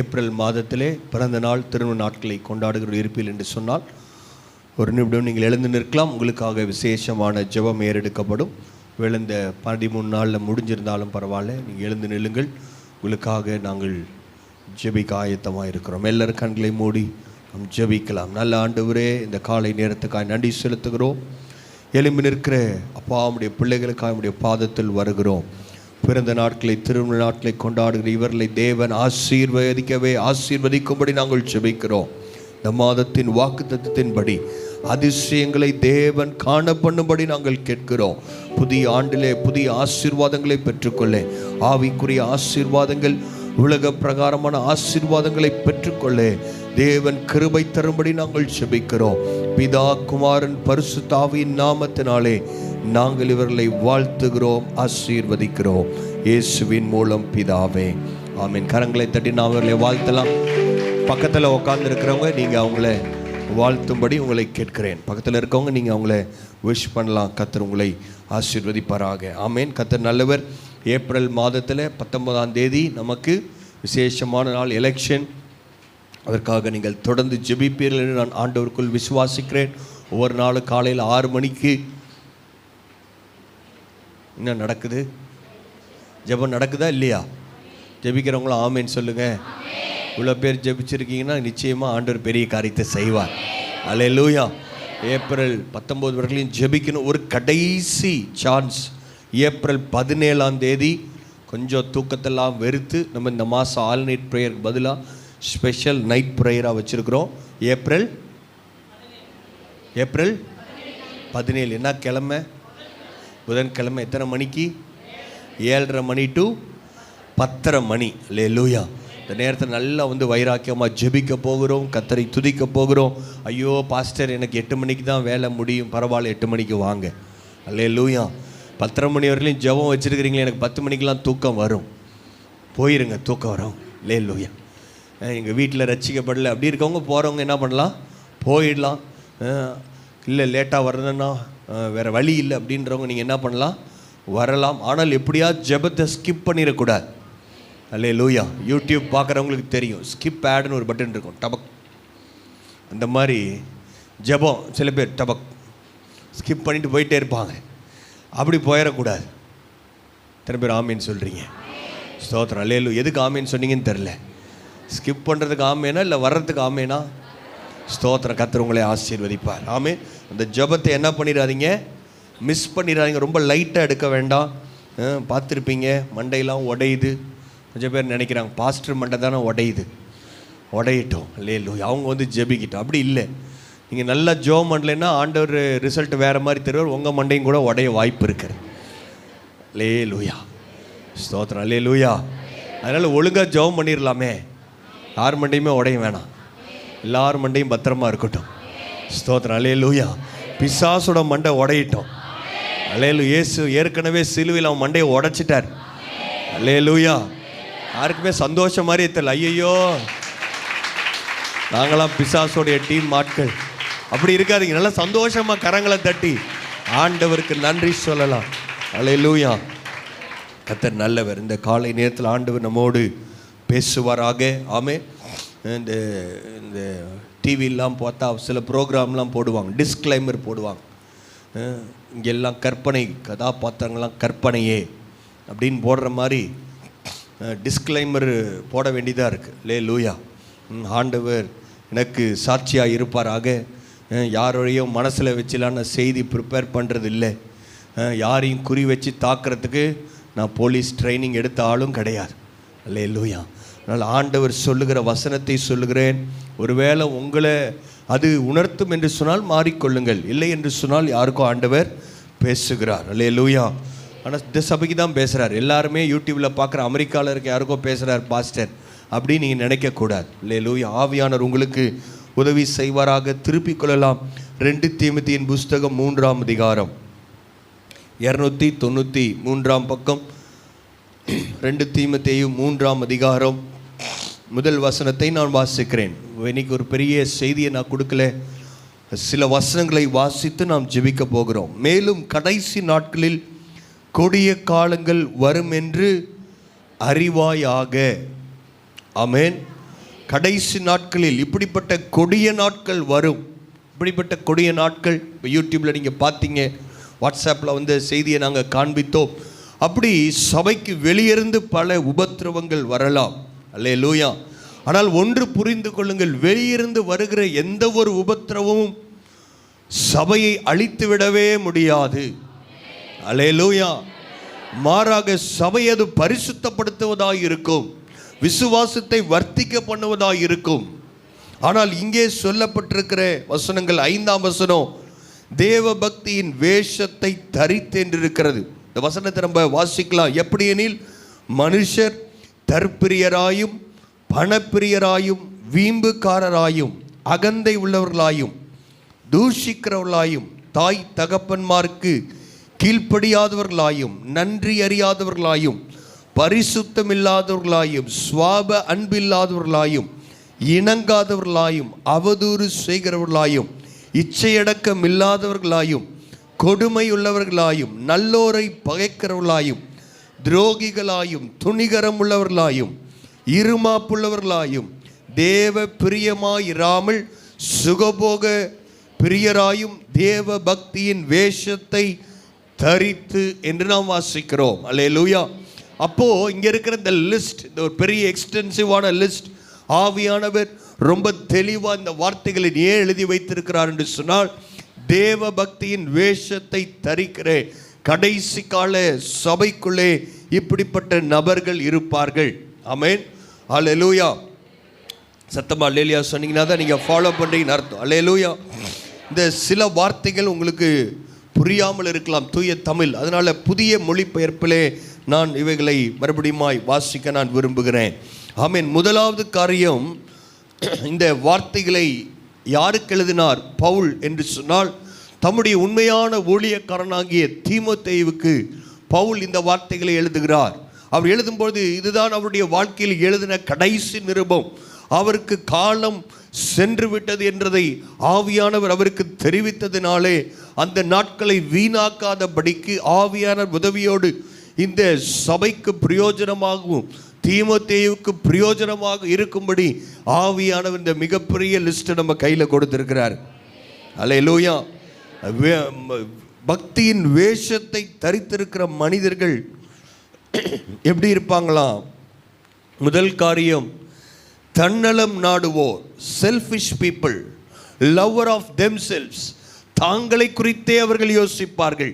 ஏப்ரல் மாதத்திலே பிறந்த நாள் திருமண நாட்களை கொண்டாடுகிற இருப்பீர்கள் என்று சொன்னால் ஒரு நிமிடம் நீங்கள் எழுந்து நிற்கலாம். உங்களுக்காக விசேஷமான ஜெபம் ஏறெடுக்கப்படும். இந்த 13 நாளில் முடிஞ்சிருந்தாலும் பரவாயில்ல, நீங்கள் எழுந்து நில்லுங்கள். உங்களுக்காக நாங்கள் ஜெபிக்க ஆயத்தமாக இருக்கிறோம். எல்லாரும் கண்களை மூடி நாம் ஜெபிக்கலாம். நல்ல ஆண்டவரே, இந்த காலை நேரத்துக்காக நன்றி செலுத்துகிறோம். எழும்பி நிற்கிற அப்பா உம்முடைய பிள்ளைகளுக்காக உம்முடைய பாதத்தில் வருகிறோம். பிறந்த நாட்களை திருமண நாட்களை கொண்டாடுகிற இவர்களை தேவன் ஆசீர்வதிக்கும்படி நாங்கள் ஜெபிக்கிறோம். இந்த மாதத்தின் வாக்குத்தத்தத்தின்படி அதிசயங்களை தேவன் காண பண்ணும்படி நாங்கள் கேட்கிறோம். புதிய ஆண்டிலே புதிய ஆசீர்வாதங்களை பெற்றுக்கொள்ள, ஆவிக்குரிய ஆசீர்வாதங்கள், உலக பிரகாரமான ஆசீர்வாதங்களை பெற்றுக்கொள்ள தேவன் கிருபை தரும்படி நாங்கள் ஜெபிக்கிறோம். பிதா குமாரன் பரிசுத்த ஆவியின் நாமத்தினாலே நாங்கள் இவர்களை வாழ்த்துகிறோம், ஆசீர்வதிக்கிறோம். இயேசுவின் மூலம் பிதாவே, ஆமீன். கரங்களை தட்டி நாம் அவர்களை வாழ்த்தலாம். பக்கத்தில் உட்கார்ந்து இருக்கிறவங்க நீங்கள் அவங்கள வாழ்த்தும்படி உங்களை கேட்கிறேன். பக்கத்தில் இருக்கவங்க நீங்கள் அவங்கள விஷ் பண்ணலாம். கர்த்தர் உங்களை ஆசீர்வதிப்பாராக. ஆமீன். கர்த்தர் நல்லவர். ஏப்ரல் மாதத்தில் 19ஆம் தேதி நமக்கு விசேஷமான நாள், எலெக்ஷன். அதற்காக நீங்கள் தொடர்ந்து ஜெபிப்பீர்கள் என்று நான் ஆண்டவருக்குள் விசுவாசிக்கிறேன். ஒவ்வொரு நாளும் காலையில் 6 மணிக்கு என்ன நடக்குது? ஜெபம் நடக்குதா இல்லையா? ஜெபிக்கிறவங்களும் ஆமேன்னு சொல்லுங்கள். இவ்வளோ பேர் ஜெபிச்சிருக்கீங்கன்னா நிச்சயமாக ஆண்டவர் பெரிய காரியத்தை செய்வார். அல்லேலூயா. ஏப்ரல் 19 வரைக்கும் ஜெபிக்கணும். ஒரு கடைசி சான்ஸ். ஏப்ரல் 17ஆம் தேதி கொஞ்சம் தூக்கத்தெல்லாம் வெறுத்து நம்ம இந்த மாதம் ஆல் நைட் ப்ரேயருக்கு பதிலாக ஸ்பெஷல் நைட் ப்ரேயராக வச்சுருக்கிறோம். ஏப்ரல் 17 என்ன கிழமை? புதன்கிழமை. எத்தனை மணிக்கு? 7:30 மணி டு 10:30 மணி. அல்லேலூயா. இந்த நேரத்தில் நல்லா வைராக்கியமாக ஜெபிக்க போகிறோம், கர்த்தரை துதிக்க போகிறோம். ஐயோ பாஸ்டர், எனக்கு 8 மணிக்கு தான் வேலை முடியும். பரவாயில்ல, 8 மணிக்கு வாங்க. அல்லேலூயா. 10:30 மணி வரையிலும் ஜெபம் வச்சுருக்கிறீங்களே, எனக்கு 10 மணிக்கெலாம் தூக்கம் வரும். போயிருங்க, தூக்கம் வரும். அல்லேலூயா. எங்கள் வீட்டில் ரட்சிக்கப்படலை அப்படி இருக்கவங்க போகிறவங்க என்ன பண்ணலாம்? போயிடலாம். இல்லை லேட்டாக வரணுன்னா வேறு வழி இல்லை அப்படின்றவங்க நீங்கள் என்ன பண்ணலாம்? வரலாம். ஆனால் எப்படியா ஜெபத்தை ஸ்கிப் பண்ணிடக்கூடாது. அல்லேலூயா. யூடியூப் பார்க்குறவங்களுக்கு தெரியும், ஸ்கிப் ஆடுன்னு ஒரு பட்டன் இருக்கும், டபக். அந்த மாதிரி ஜெபம் சில பேர் டபக் ஸ்கிப் பண்ணிட்டு போயிட்டே இருப்பாங்க. அப்படி போயிடக்கூடாது. எத்தனை பேர் ஆமீன்னு சொல்கிறீங்க? ஸ்தோத்திரம். அல்லேலூயா. எதுக்கு ஆமீன்னு சொன்னீங்கன்னு தெரில. ஸ்கிப் பண்ணுறதுக்கு ஆமேனா இல்லை வர்றதுக்கு ஆமேனா? ஸ்தோத்திரம். கர்த்தர் உங்களை ஆசீர்வதிப்பார். ஆமே. அந்த ஜெபத்தை என்ன பண்ணிடாதீங்க, மிஸ் பண்ணிடாதீங்க. ரொம்ப லைட்டாக எடுக்க வேண்டாம். பார்த்துருப்பீங்க, மண்டையெல்லாம் உடையுது. கொஞ்சம் பேர் நினைக்கிறாங்க பாஸ்டர் மண்டை தானே உடையிட்டோம். அல்லேலூயா. அவங்க ஜெபிக்கிட்டோம். அப்படி இல்லை. நீங்கள் நல்லா ஜெபம் பண்ணலைன்னா ஆண்டவர் ரிசல்ட் வேறு மாதிரி தருவார். உங்கள் மண்டையும் கூட உடைய வாய்ப்பு இருக்குது. அல்லேலூயா. ஸ்தோத்திரம். அல்லேலூயா. அதனால் ஒழுங்காக ஜெபம் பண்ணிடலாமே. யார் மண்டையுமே உடைய வேணாம். எல்லார் மண்டையும் பத்திரமா இருக்கட்டும். ஸ்தோத்திரம். அல்லேலூயா. பிசாசோட மண்டை உடையிட்டோம். அல்லேலூயா. இயேசு ஏற்கனவே சிலுவையில் அவன் மண்டையை உடைச்சிட்டார். அல்லேலூயா. யாருக்குமே சந்தோஷம் மாதிரியே தெரியல. ஐயோ, நாங்களாம் பிசாசோடைய டீம் ஆட்கள். அப்படி இருக்காதீங்க. நல்லா சந்தோஷமாக கரங்களை தட்டி ஆண்டவருக்கு நன்றி சொல்லலாம். அல்லேலூயா. கர்த்தர் நல்லவர். இந்த காலை நேரத்தில் ஆண்டவர் நம்மோடு பேசுவாராக. ஆமே. இந்த டிவிலாம் பார்த்தா சில ப்ரோக்ராம்லாம் போடுவாங்க, டிஸ்க்ளைமர் போடுவாங்க. இங்கெல்லாம் கற்பனை, கதாபாத்திரங்கள்லாம் கற்பனையே அப்படின்னு போடுற மாதிரி டிஸ்க்ளைமர் போட வேண்டியதாக இருக்குது. அல்லேலூயா. ஆண்டவர் எனக்கு சாட்சியாக இருப்பாராக. யாரோடையும் மனசில் வச்சுலாம் நான் செய்தி ப்ரிப்பேர் பண்ணுறது இல்லை. யாரையும் குறி வச்சு தாக்குறதுக்கு நான் போலீஸ் ட்ரைனிங் எடுத்த ஆளும் கிடையாது. அல்லேலூயா. அதனால் ஆண்டவர் சொல்லுகிற வசனத்தை சொல்லுகிறேன். ஒருவேளை உங்களை அது உணர்த்தும் என்று சொன்னால் மாறிக்கொள்ளுங்கள், இல்லை என்று சொன்னால் யாருக்கும் ஆண்டவர் பேசுகிறார். அல்லேலூயா. ஆனால் இந்த சபைக்கு தான் பேசுகிறார். எல்லாருமே யூடியூப்பில் பார்க்குற அமெரிக்காவில் இருக்க யாருக்கோ பேசுகிறார் பாஸ்டர் அப்படின்னு நீங்கள் நினைக்கக்கூடாது. அல்லேலூயா. ஆவியானவர் உங்களுக்கு உதவி செய்வாராக. திருப்பிக் கொள்ளலாம். 2 தீமோத்தேயின் புஸ்தகம் 3ஆம் அதிகாரம் 293 பக்கம். 2 தீமோத்தேயு 3ஆம் அதிகாரம் முதல் வசனத்தை நான் வாசிக்கிறேன். இன்னைக்கு ஒரு பெரிய செய்தியை நான் கொடுக்கல. சில வசனங்களை வாசித்து நாம் ஜெபிக்க போகிறோம். மேலும் கடைசி நாட்களில் கொடிய காலங்கள் வரும் என்று அறிவாயாக. ஆமென். கடைசி நாட்களில் இப்படிப்பட்ட கொடிய நாட்கள் வரும். இப்படிப்பட்ட கொடிய நாட்கள் இப்போ யூடியூப்பில் நீங்கள் பார்த்தீங்க, வாட்ஸ்அப்பில் வந்து செய்தியை நாங்கள் காண்பித்தோம். அப்படி சபைக்கு வெளியிருந்து பல உபத்திரவங்கள் வரலாம். அல்லேலூயா. ஆனால் ஒன்று புரிந்து கொள்ளுங்கள், வெளியிருந்து வருகிற எந்த ஒரு உபத்திரவமும் சபையை அழித்து விடவே முடியாது. அல்லேலூயா. மாறாக சபை அது பரிசுத்தப்படுத்துவதாக இருக்கும், விசுவாசத்தை வர்த்திக்க பண்ணுவதாக இருக்கும். ஆனால் இங்கே சொல்லப்பட்டிருக்கிற வசனங்கள் 5ஆம் வசனம் தேவ பக்தியின் வேஷத்தை தரித்து என்றிருக்கிறது. இந்த வசனத்தை நம்ம வாசிக்கலாம். எப்படி எனில், மனுஷர் தற்பிரியராயும் பணப்பிரியராயும் வீம்புக்காரராயும் அகந்தை உள்ளவர்களாயும் தூஷிக்கிறவர்களாயும் தாய் தகப்பன்மார்க்கு கீழ்ப்படியாதவர்களாயும் நன்றி அறியாதவர்களாயும் பரிசுத்தமில்லாதவர்களாயும் சுவாப அன்பில்லாதவர்களாயும் இணங்காதவர்களாயும் அவதூறு செய்கிறவர்களாயும் இச்சையடக்கம் இல்லாதவர்களாயும் கொடுமை உள்ளவர்களாயும் நல்லோரை பகைக்கிறவர்களாயும் துரோகிகளாயும் துணிகரம் உள்ளவர்களாயும் இருமாப்புள்ளவர்களாயும் தேவ பிரியமாயிராமல் சுகபோக பிரியராயும் தேவ பக்தியின் வேஷத்தை தரித்து என்று நாம் வாசிக்கிறோம். அல்லேலூயா. அப்போ இங்க இருக்கிற இந்த லிஸ்ட், இந்த ஒரு பெரிய எக்ஸ்டென்சிவான லிஸ்ட், ஆவியானவர் ரொம்ப தெளிவாக இந்த வார்த்தைகளை ஏன் எழுதி வைத்திருக்கிறார் என்று சொன்னால், தேவ பக்தியின் வேஷத்தை தரிக்கிற கடைசி கால சபைக்குள்ளே இப்படிப்பட்ட நபர்கள் இருப்பார்கள். ஆமென். அல்லேலூயா. சத்தமா அல்லேலூயா சொன்னீங்கன்னா தான் நீங்கள் ஃபாலோ பண்ணுறீங்கன்னு அர்த்தம். அல்லேலூயா. இந்த சில வார்த்தைகள் உங்களுக்கு புரியாமல் இருக்கலாம் தூய தமிழ், அதனால் புதிய மொழிபெயர்ப்பிலே நான் இவைகளை மறுபடியும் வாசிக்க நான் விரும்புகிறேன். ஆமென். முதலாவது காரியம், இந்த வார்த்தைகளை யாருக்கு எழுதினார் பவுல் என்று சொன்னால், தம்முடைய உண்மையான ஊழியக்காரனாகிய தீமோத்தேயுவுக்கு பவுல் இந்த வார்த்தைகளை எழுதுகிறார். அவர் எழுதும்போது இதுதான் அவருடைய வாழ்க்கையில் எழுதின கடைசி நிருபம். அவருக்கு காலம் சென்று விட்டது என்றதை ஆவியானவர் அவருக்கு தெரிவித்ததினாலே அந்த நாட்களை வீணாக்காதபடிக்கு ஆவியானவர் உதவியோடு இந்த சபைக்கு பிரயோஜனமாகவும் தீமோத்தேயுவுக்கு பிரயோஜனமாக இருக்கும்படி ஆவியானவர் இந்த மிகப்பெரிய லிஸ்ட்டை நம்ம கையில் கொடுத்திருக்கிறார். அல்லேலூயா. பக்தியின் வேஷத்தை தரித்திருக்கிற மனிதர்கள் எப்படி இருப்பாங்களாம்? முதல் காரியம், தன்னலம் நாடுவோர், selfish people, lover of themselves. தாங்களை குறித்தே அவர்கள் யோசிப்பார்கள்.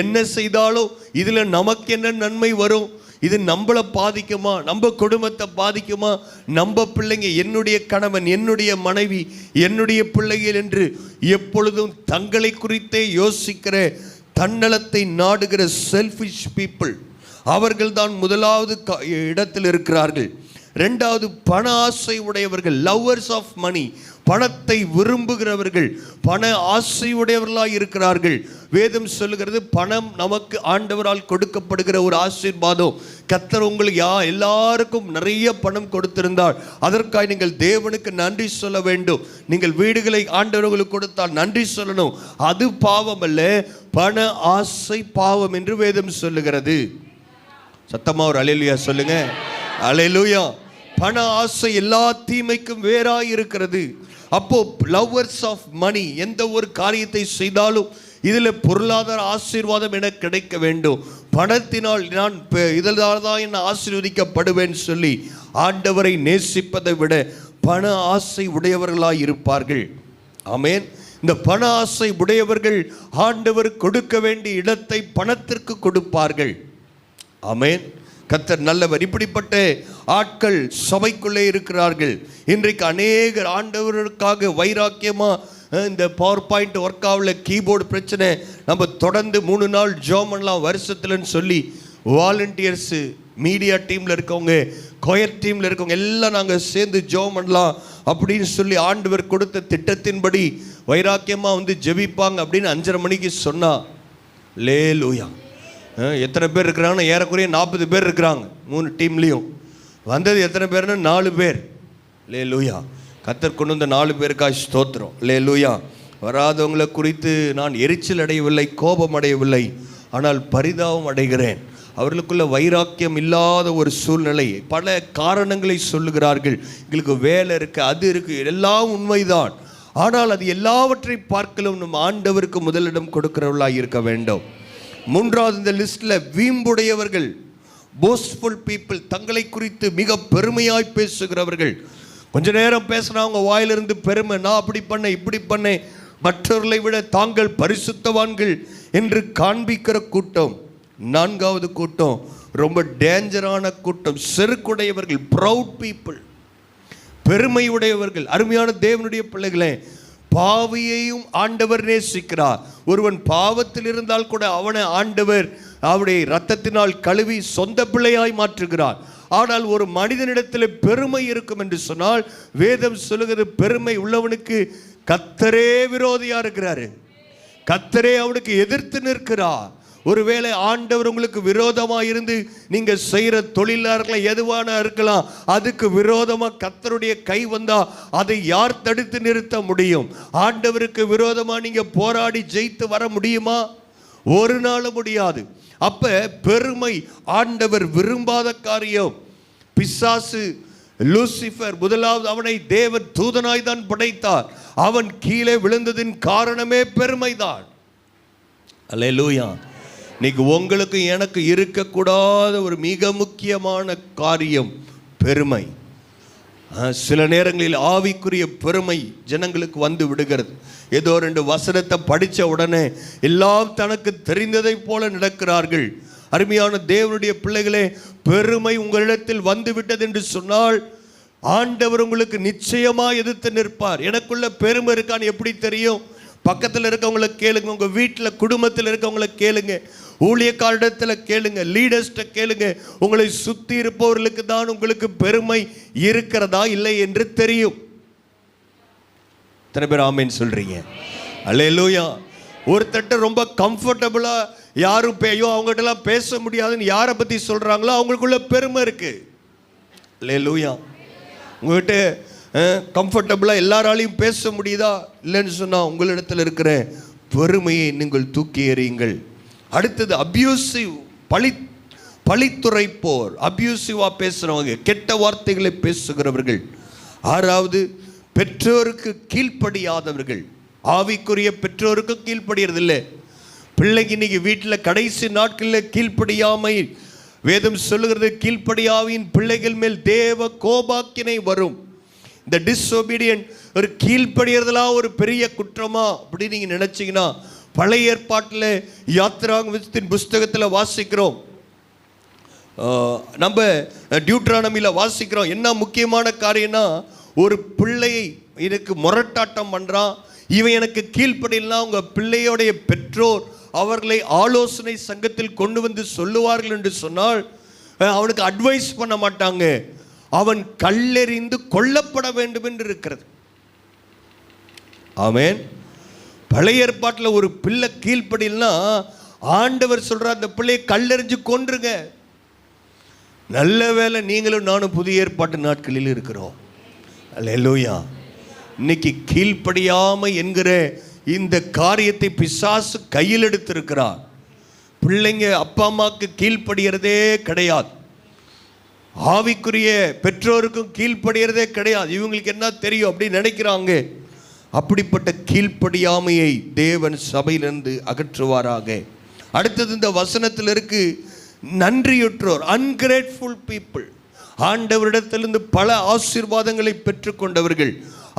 என்ன செய்தாலும் இதில் நமக்கு என்ன நன்மை வரும், இது நம்மளை பாதிக்குமா, நம்ம குடும்பத்தை பாதிக்குமா, நம்ம பிள்ளைங்க, என்னுடைய கணவன், என்னுடைய மனைவி, என்னுடைய பிள்ளைகள் என்று எப்பொழுதும் தங்களை குறித்தே யோசிக்கிற, தன்னலத்தை நாடுகிற செல்ஃபிஷ் பீப்புள், அவர்கள்தான் முதலாவது இடத்தில் இருக்கிறார்கள். ரெண்டாவது, பண ஆசை உடையவர்கள், லவ்வர்ஸ் ஆஃப் மணி, பணத்தை விரும்புகிறவர்கள், பண ஆசை உடையவர்களாக இருக்கிறார்கள். வேதம் சொல்லுகிறது, பணம் நமக்கு ஆண்டவரால் கொடுக்கப்படுகிற ஒரு ஆசீர்வாதம். கர்த்தர் உங்களுக்கு எல்லாருக்கும் நிறைய பணம் கொடுத்திருந்தால் அதற்காக நீங்கள் தேவனுக்கு நன்றி சொல்ல வேண்டும். நீங்கள் வீடுகளை ஆண்டவர்களுக்கு கொடுத்தால் நன்றி சொல்லணும். அது பாவம் அல்ல, பண ஆசை பாவம் என்று வேதம் சொல்லுகிறது. சத்தமா ஒரு அல்லேலூயா சொல்லுங்க. அல்லேலூயா. பண ஆசை எல்லா தீமைக்கும் வேறாய் இருக்கிறது. அப்போ லவ்வர்ஸ் ஆஃப் மணி, எந்த ஒரு காரியத்தை செய்தாலும் இதில் பொருளாதார ஆசீர்வாதம் என கிடைக்க வேண்டும், பணத்தினால் நான் இதில் தான் என்ன ஆசீர்வதிக்கப்படுவேன் சொல்லி ஆண்டவரை நேசிப்பதை விட பண ஆசை உடையவர்களாய் இருப்பார்கள். ஆமென். இந்த பண ஆசை உடையவர்கள் ஆண்டவர் கொடுக்க வேண்டிய இடத்தை பணத்திற்கு கொடுப்பார்கள். ஆமென். கர்த்தர் நல்லவர். இப்படிப்பட்ட ஆட்கள் சபைக்குள்ளே இருக்கிறார்கள். இன்றைக்கு அநேகர் ஆண்டவர்களுக்காக வைராக்கியமாக இந்த பவர் பாயிண்ட் ஒர்க் ஆகல, கீபோர்டு பிரச்சனை, நம்ம தொடர்ந்து 3 நாள் ஜெபம் பண்ணலாம் வருஷத்துலன்னு சொல்லி வாலண்டியர்ஸு, மீடியா டீமில் இருக்கவங்க, கொயர் டீமில் இருக்கவங்க எல்லாம் நாங்கள் சேர்ந்து ஜெபம் பண்ணலாம் அப்படின்னு சொல்லி ஆண்டவர் கொடுத்த திட்டத்தின்படி வைராக்கியமாக வந்து ஜெபிப்பாங்க அப்படின்னு 5:30 மணிக்கு சொன்னா, லேலூயா. எத்தனை பேர் இருக்கிறாங்கன்னா ஏறக்குறைய 40 பேர் இருக்கிறாங்க 3 டீம்லேயும். வந்தது எத்தனை பேர்னா 4 பேர். லேலூயா. கர்த்தர் கொண்டு வந்த 4 பேருக்காக ஸ்தோத்திரம். லேலூயா. வராதவங்களை குறித்து நான் எரிச்சல் அடையவில்லை, கோபம் அடையவில்லை, ஆனால் பரிதாபம் அடைகிறேன். அவர்களுக்குள்ள வைராக்கியம் இல்லாத ஒரு சூழ்நிலை. பல காரணங்களை சொல்லுகிறார்கள். எங்களுக்கு வேலை இருக்குது, அது இருக்குது, எல்லாம் உண்மைதான். ஆனால் அது எல்லாவற்றை பார்க்கலும் நம் ஆண்டவருக்கு முதலிடம் கொடுக்கிறவர்களாக இருக்க வேண்டும். மூன்றாவது இந்த லிஸ்ட்டில் வீம்புடையவர்கள், போஸ்ட்ஃபுல் பீப்புள், தங்களை குறித்து மிக பெருமையாய் பேசுகிறவர்கள். கொஞ்ச நேரம் பேசினா அவங்க வாயிலிருந்து பெருமை, நான் அப்படி பண்ணேன், இப்படி பண்ணேன், மற்றவர்களை விட தாங்கள் பரிசுத்தவான்கள் என்று காண்பிக்கிற கூட்டம். நான்காவது கூட்டம் ரொம்ப டேஞ்சரான கூட்டம், செருக்குடையவர்கள், ப்ரவுட் பீப்புள், பெருமையுடையவர்கள். அருமையான தேவனுடைய பிள்ளைகளே, பாவியையும் ஆண்டவர் நேசிக்கிறார். ஒருவன் பாவத்தில் இருந்தால் கூட அவனை ஆண்டவர் அவருடைய இரத்தத்தினால் கழுவி சொந்த பிள்ளையாய் மாற்றுகிறார். ஆனால் ஒரு மனிதனிடத்தில் பெருமை இருக்கும் என்று சொன்னால் வேதம் சொல்லுகிறது, பெருமை உள்ளவனுக்கு கர்த்தரே விரோதியா இருக்கிறாரு, கர்த்தரே அவனுக்கு எதிர்த்து நிற்கிறார். ஒருவேளை ஆண்டவர் உங்களுக்கு விரோதமாக இருந்து நீங்க செய்கிற தொழிலாளர்களை எதுவான இருக்கலாம், அதுக்கு விரோதமாக கர்த்தருடைய கை வந்தா அதை யார் தடுத்து நிறுத்த முடியும்? ஆண்டவருக்கு விரோதமாக நீங்க போராடி ஜெயித்து வர முடியுமா? ஒரு நாள் முடியாது. அப்ப பெருமை ஆண்டவர் விரும்பாத காரியம். பிசாசு லூசிஃபர், முதலாவது அவனை தேவன் தூதனாய் தான் படைத்தார். அவன் கீழே விழுந்ததின் காரணமே பெருமைதான். அல்லேலூயா. இன்னைக்கு உங்களுக்கு எனக்கு இருக்கக்கூடாத ஒரு மிக முக்கியமான காரியம் பெருமை. சில நேரங்களில் ஆவிக்குரிய பெருமை ஜனங்களுக்கு வந்து விடுகிறது. ஏதோ ரெண்டு வசனத்தை படித்த உடனே எல்லாம் தனக்கு தெரிந்ததை போல நடக்கிறார்கள். அருமையான தேவனுடைய பிள்ளைகளே, பெருமை உங்களிடத்தில் வந்து விட்டது என்று சொன்னால் ஆண்டவர் உங்களுக்கு நிச்சயமாக எதிர்த்து நிற்பார். எனக்குள்ள பெருமை இருக்கான்னு எப்படி தெரியும்? பக்கத்தில் இருக்கவங்களை கேளுங்க, உங்கள் வீட்டில் குடும்பத்தில் இருக்கவங்களை கேளுங்க, ஊழியக்காரிடத்தில் கேளுங்க, லீடர்ஸ்ட கேளுங்க. உங்களை சுற்றி இருப்பவர்களுக்கு தான் உங்களுக்கு பெருமை இருக்கிறதா இல்லை என்று தெரியும். எத்தனை பேர் ஆமேன்னு சொல்றீங்க? அல்லேலூயா. ஒருத்தட்ட ரொம்ப கம்ஃபர்டபுளா யாரும் அவங்ககிட்டலாம் பேச முடியாதுன்னு யாரை பற்றி சொல்கிறாங்களோ அவங்களுக்குள்ள பெருமை இருக்கு. அல்லேலூயா. உங்கள்கிட்ட கம்ஃபர்டபுளாக எல்லாராலையும் பேச முடியுதா? இல்லைன்னு சொன்னால் உங்களிடத்தில் இருக்கிற பெருமையை நீங்கள் தூக்கி எறியுங்கள். அடுத்தது அப்யூசிவ், பழித்துரைப்போர், அப்யூசிவாக பேசுகிறவங்க, கெட்ட வார்த்தைகளை பேசுகிறவர்கள். ஆறாவது பெற்றோருக்கு கீழ்ப்படியாதவர்கள். ஆவிக்குரிய பெற்றோருக்கு கீழ்ப்படியறது இல்லை. பிள்ளைக்கு இன்னைக்கு வீட்டில் கடைசி நாட்களில் கீழ்ப்படியாமை, வேதம் சொல்லுகிறது, கீழ்ப்படியாவின் பிள்ளைகள் மேல் தேவ கோபாக்கினை வரும். இந்த டிஸ்ஒபீடியன்ட், ஒரு கீழ்ப்படியறதுலாம் ஒரு பெரிய குற்றமா அப்படி நீங்கள் நினச்சிங்கன்னா, பழைய ஏற்பாட்டில் யாத்திராகமத்தின் புஸ்தகத்தில் வாசிக்கிறோம், நம்ம டியூட்ரானமியில் வாசிக்கிறோம். என்ன முக்கியமான காரியம்னா, ஒரு பிள்ளையை எனக்கு முரட்டாட்டம் பண்ணுறான், இவன் எனக்கு கீழ்ப்படியலாம், உங்கள் பிள்ளையோடைய பெற்றோர் அவர்களை ஆலோசனை சங்கத்தில் கொண்டு வந்து சொல்லுவார்கள் என்று சொன்னால் அவனுக்கு அட்வைஸ் பண்ண மாட்டாங்க, அவன் கல்லெறிந்து கொல்லப்பட வேண்டும் என்று இருக்கிறது. ஆமென். பழைய ஏற்பாட்டில் ஒரு பிள்ளை கீழ்ப்படினா ஆண்டவர் சொல்ற அந்த பிள்ளையை கல்லெறிஞ்சு கொன்றுங்க. நல்ல வேளை நீங்களும் நானும் புதிய ஏற்பாட்டு நாட்களில் இருக்கிறோம். அல்லேலூயா. இன்னைக்கு கீழ்ப்படியாமை என்கிற இந்த காரியத்தை பிசாசு கையில் எடுத்திருக்கிறார். பிள்ளைங்க அப்பா அம்மாவுக்கு கீழ்ப்படுகிறதே கிடையாது, ஆவிக்குரிய பெற்றோருக்கும் கீழ்ப்படுகிறதே கிடையாது. இவங்களுக்கு என்ன தெரியும் அப்படின்னு நினைக்கிறாங்க. அப்படிப்பட்ட கீழ்ப்படியாமையை தேவன் சபையிலிருந்து அகற்றுவாராக. அடுத்தது இந்த வசனத்தில் இருக்கு, நன்றியுற்றோர், அன்கிரேட்ஃபுல் பீப்புள். ஆண்டவரிடத்திலிருந்து பல ஆசீர்வாதங்களை பெற்றுக்கொண்டவர்கள்.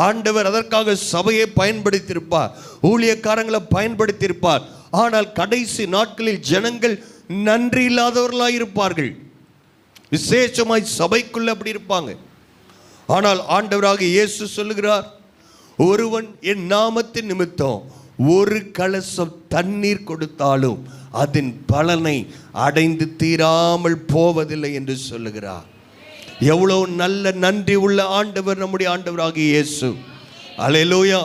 ஆண்டவர் அதற்காக சபையை பயன்படுத்தியிருப்பார், ஊழியக்காரங்களை பயன்படுத்தியிருப்பார். ஆனால் கடைசி நாட்களில் ஜனங்கள் நன்றி இல்லாதவர்களாக இருப்பார்கள். விசேஷமாய் சபைக்குள்ள அப்படி இருப்பாங்க. ஆனால் ஆண்டவராக இயேசு சொல்லுகிறார், ஒருவன் என் நாமத்தின் நிமித்தம் ஒரு கலசம் தண்ணீர் கொடுத்தாலும் அதன் பலனை அடைந்து தீராமல் போவதில்லை என்று சொல்லுகிறார். எவ்வளவு நல்ல நன்றி உள்ள ஆண்டவர் நம்முடைய ஆண்டவராகிய இயேசு. அல்லேலூயா.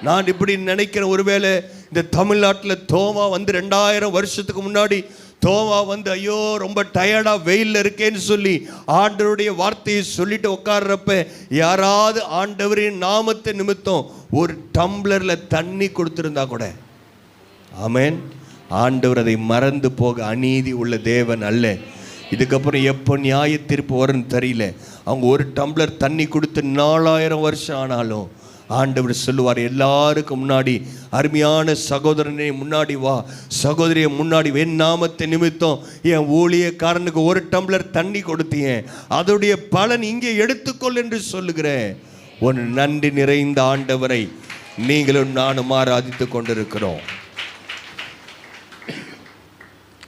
நான் இப்படி நினைக்கிறேன், ஒருவேளை இந்த தமிழ்நாட்டில் தோமா வந்து 2000 வருஷத்துக்கு முன்னாடி தோவா வந்து ஐயோ ரொம்ப டயர்டா வெயில்ல இருக்கேன்னு சொல்லி ஆண்டவருடைய வார்த்தையை சொல்லிட்டு உட்கார்றப்ப யாராவது ஆண்டவரின் நாமத்தை நிமித்தம் ஒரு டம்ளர்ல தண்ணி கொடுத்திருந்தா கூட, ஆமென், ஆண்டவர் அதை மறந்து போக அநீதி உள்ள தேவன் அல்ல. இதுக்கப்புறம் எப்போ நியாய தீர்ப்பு வரும்னு தெரியல. அவங்க ஒரு டம்ளர் தண்ணி கொடுத்து 4000 வருஷம் ஆனாலும் ஆண்டவர் சொல்லுவார், எல்லாருக்கும் முன்னாடி அருமையான சகோதரனே முன்னாடி வா, சகோதரியை முன்னாடி, என் நாமத்தை நிமித்தம் என் ஊழியக்காரனுக்கு ஒரு டம்ளர் தண்ணி கொடுத்தேன், அதோடைய பலன் இங்கே எடுத்துக்கொள் என்று சொல்லுகிறேன். ஒரு நன்றி நிறைந்த ஆண்டவரை நீங்களும் நானும் ஆராதித்து கொண்டிருக்கிறோம்.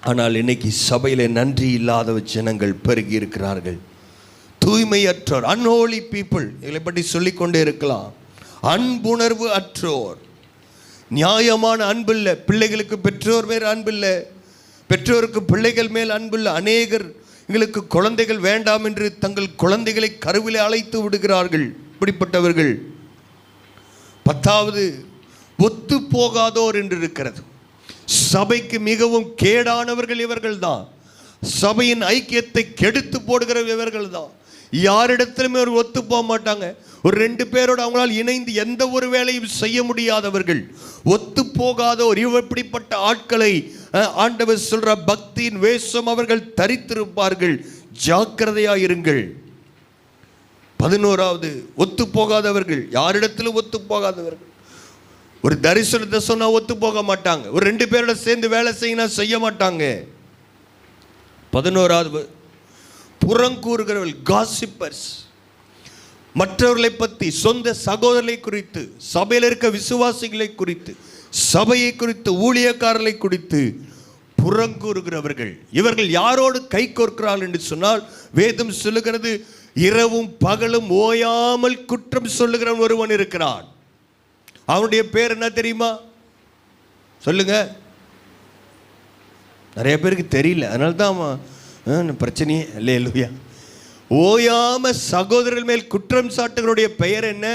ஆனால் இன்னைக்கு சபையில் நன்றி இல்லாத ஜனங்கள் பெருகி இருக்கிறார்கள். தூய்மையற்றோர், அன்ஹோலி பீப்புள், இதை பற்றி சொல்லிக்கொண்டே இருக்கலாம். அன்புணர்வு அற்றோர், நியாயமான அன்பில்லை, பிள்ளைகளுக்கு பெற்றோர் மேல் அன்பில்லை, பெற்றோருக்கு பிள்ளைகள் மேல் அன்பில்லை. அநேகர் எங்களுக்கு குழந்தைகள் வேண்டாம் என்று தங்கள் குழந்தைகளை கருவிலே அழைத்து விடுகிறார்கள். இப்படிப்பட்டவர்கள். 10வது ஒத்து போகாதோர் என்று இருக்கிறது. சபைக்கு மிகவும் கேடானவர்கள் இவர்கள் தான். சபையின் ஐக்கியத்தை கெடுத்து போடுகிற இவர்கள் தான். யாரிடத்திலுமே ஒரு ஒத்து போக மாட்டாங்க. ஒரு 2 பேரோடு அவங்களால் இணைந்து எந்த ஒரு வேலையும் செய்ய முடியாதவர்கள், ஒத்து போகாதோர். இப்படிப்பட்ட ஆட்களை ஆண்டவர் சொல்ற பக்தியின் வேஷம் அவர்கள் தரித்திருப்பார்கள். ஜாக்கிரதையாயிருங்கள். 11வது ஒத்து போகாதவர்கள், யாரிடத்திலும் ஒத்து போகாதவர்கள். ஒரு தரிசனத்தை சொன்னா ஒத்து போக மாட்டாங்க. ஒரு 2 பேரோட சேர்ந்து வேலை செய்யணும் செய்ய மாட்டாங்க. 11வது புறங்கூறுகிறவர்கள், காசிப்பர்ஸ், மற்றவர்களை பற்றி, சொந்த சகோதரர்களை குறித்து, சபையில் இருக்க விசுவாசிகளை குறித்து, சபையை குறித்து, ஊழியக்காரர்களை குறித்து புறங்கூறுகிறவர்கள். இவர்கள் யாரோடு கை கோர்க்கிறார்கள் என்று சொன்னால், வேதம் சொல்லுகிறது, இரவும் பகலும் ஓயாமல் குற்றம் சொல்லுகிறவன் ஒருவன் இருக்கிறான். அவனுடைய பேர் என்ன தெரியுமா? சொல்லுங்க. நிறைய பேருக்கு தெரியல, அதனால தான் பிரச்சனையே. அல்லேலூயா. ஓயாம சகோதரர்கள் மேல் குற்றம் சாட்டுகளுடைய பெயர் என்ன?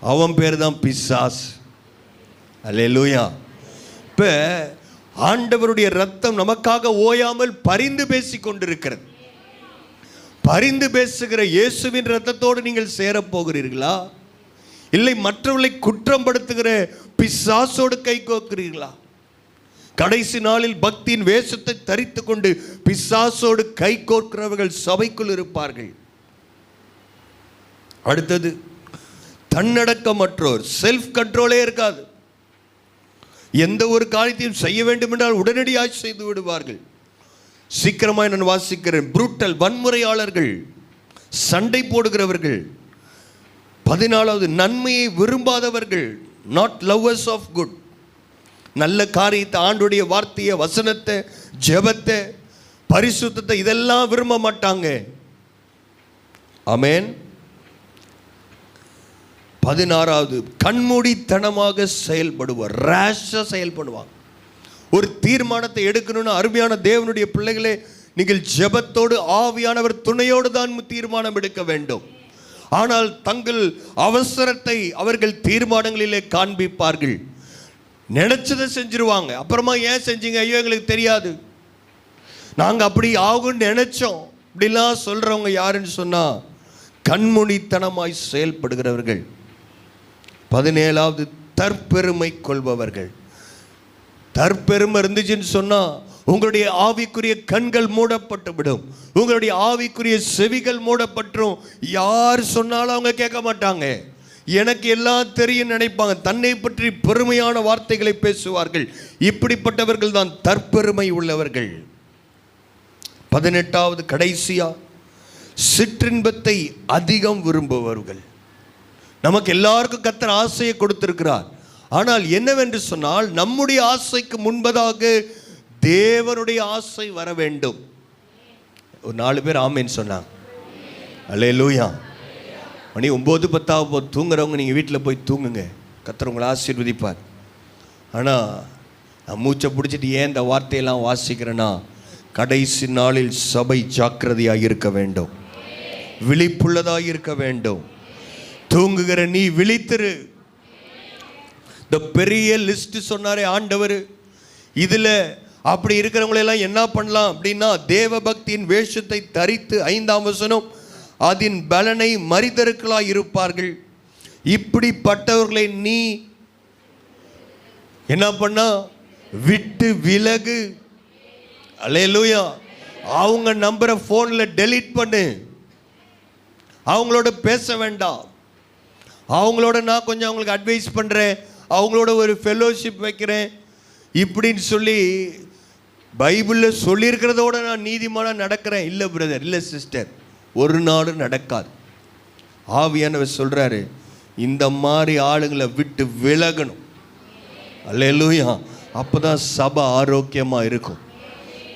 அவன் பேர் தான் பிசாஸ். அல்லேலூயா. இப்ப ஆண்டவருடைய ரத்தம் நமக்காக ஓயாமல் பரிந்து பேசிக் கொண்டிருக்கிறது. பரிந்து பேசுகிற இயேசுவின் ரத்தத்தோடு நீங்கள் சேரப்போகிறீர்களா, இல்லை மற்றவர்களை குற்றம் படுத்துகிற பிசாசோடு கை கோக்கிறீர்களா? கடைசி நாளில் பக்தியின் வேஷத்தை தரித்து கொண்டு பிசாசோடு கை கோர்க்கிறவர்கள் சபைக்குள் இருப்பார்கள். அடுத்தது தன்னடக்கமற்றோர், செல்ஃப் கண்ட்ரோலே இருக்காது. எந்த ஒரு காரியத்தையும் செய்ய வேண்டும் என்றால் உடனடியாக செய்து விடுவார்கள். சீக்கிரமாய் நான் வாசிக்கிறேன். புரூட்டல், வன்முறையாளர்கள், சண்டை போடுகிறவர்கள். 14வது நன்மையை விரும்பாதவர்கள், நாட் லவ்வர்ஸ் ஆஃப் குட். நல்ல காரியத்தை, ஆண்டுடைய வார்த்தையை, வசனத்தை, ஜெபத்தை, பரிசுத்தத்தை இதெல்லாம் விரும்ப மாட்டாங்க. ஆமென். 16வது கண்மூடித்தனமாக செயல்படுவார், ரேஷா செயல்படுவாங்க. ஒரு தீர்மானத்தை எடுக்கணும்னு அருமையான தேவனுடைய பிள்ளைகளே, நீங்கள் ஜெபத்தோடு ஆவியானவர் துணையோடு தான் தீர்மானம் எடுக்க வேண்டும். ஆனால் தங்கள் அவசரத்தை அவர்கள் தீர்மானங்களிலே காண்பிப்பார்கள். நினைச்சதை செஞ்சிருவாங்க. அப்புறமா ஏன் செஞ்சீங்க, ஐயோ எங்களுக்கு தெரியாது, நாங்கள் அப்படி ஆகும்னு நினைச்சோம், இப்படிலாம் சொல்றவங்க யாருன்னு சொன்னா கண்மூடித்தனமாய் செயல்படுகிறவர்கள். 17வது தற்பெருமை கொள்பவர்கள். தற்பெருமை இருந்துச்சுன்னு சொன்னா உங்களுடைய ஆவிக்குரிய கண்கள் மூடப்பட்டு விடும், உங்களுடைய ஆவிக்குரிய செவிகள் மூடப்பட்டுரும். யார் சொன்னாலும் அவங்க கேட்க மாட்டாங்க. எனக்கு எல்லாம் தெரியும் நினைப்பாங்க. தன்னை பற்றி பெருமையான வார்த்தைகளை பேசுவார்கள். இப்படிப்பட்டவர்கள் தான் தற்பெருமை உள்ளவர்கள். 18வது கடைசியா சிற்றின்பத்தை அதிகம் விரும்புபவர்கள். நமக்கு எல்லாருக்கும் கர்த்தர் ஆசையை கொடுத்திருக்கிறார். ஆனால் என்னவென்று சொன்னால், நம்முடைய ஆசைக்கு முன்பதாக தேவனுடைய ஆசை வர வேண்டும். ஒரு 4 பேர் ஆமேன்னு சொன்னாங்க. அல்லேலூயா. மணி 9:10 தூங்குறவங்க நீங்கள் வீட்டில் போய் தூங்குங்க, கர்த்தர் உங்களை ஆசீர்வதிப்பார். ஆனால் நான் மூச்சை பிடிச்சிட்டு ஏன் இந்த வார்த்தையெல்லாம் வாசிக்கிறேன்னா, கடைசி நாளில் சபை ஜாக்கிரதையாக இருக்க வேண்டும், விழிப்புள்ளதாக இருக்க வேண்டும். தூங்குகிற நீ விழித்திரு, இந்த பெரிய லிஸ்ட் சொன்னாரே ஆண்டவர், இதில் அப்படி இருக்கிறவங்களெல்லாம் என்ன பண்ணலாம் அப்படின்னா, தேவ பக்தியின் வேஷத்தை தரித்து 5ஆம் வசனம், அதன் பலனை மரிதருக்களாய் இருப்பார்கள். இப்படிப்பட்டவர்களை நீ என்ன பண்ணா, விட்டு விலகு. அல்லேலூயா. அவங்க நம்பரை ஃபோனில் டெலீட் பண்ணு. அவங்களோட பேச வேண்டாம். அவங்களோட நான் கொஞ்சம் அவங்களுக்கு அட்வைஸ் பண்ணுறேன், அவங்களோட ஒரு ஃபெலோஷிப் வைக்கிறேன் இப்படின்னு சொல்லி பைபிளில் சொல்லியிருக்கிறதோட நான் நீதிமானாக நடக்கிறேன். இல்லை பிரதர், இல்லை சிஸ்டர், ஒரு நாளும் நடக்காது. ஆவியானவர் சொல்கிறாரு, இந்த மாதிரி ஆளுங்களை விட்டு விலகணும். அல்லேலூயா. அப்போ தான் சபை ஆரோக்கியமாக இருக்கும்.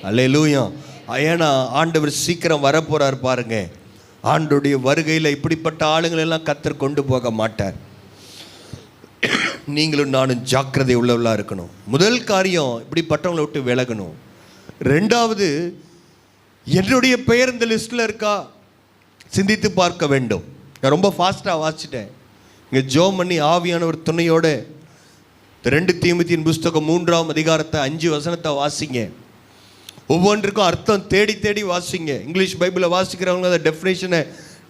அல்லேலூயா. ஏன்னா ஆண்டவர் சீக்கிரம் வரப்போகிறார் பாருங்க. ஆண்டோடைய வருகையில் இப்படிப்பட்ட ஆளுங்களெல்லாம் கர்த்தர் கொண்டு போக மாட்டார். நீங்களும் நானும் ஜாக்கிரதை உள்ளவர்களாக இருக்கணும். முதல் காரியம், இப்படிப்பட்டவங்களை விட்டு விலகணும். ரெண்டாவது, என்னுடைய பெயர் இந்த லிஸ்ட்டில் இருக்கா சிந்தித்து பார்க்க வேண்டும். நான் ரொம்ப ஃபாஸ்ட்டாக வாசிச்சிட்டேன். இங்கே ஜோம் பண்ணி ஆவியானவர் துணையோட 2 தீமோத்தேயுவின் புஸ்தகம் 3ஆம் அதிகாரத்தை 5 வசனத்தை வாசிங்க. ஒவ்வொன்றுக்கும் அர்த்தம் தேடி தேடி வாசிங்க. இங்கிலீஷ் பைபிளை வாசிக்கிறவங்க அதை டெஃபினேஷனை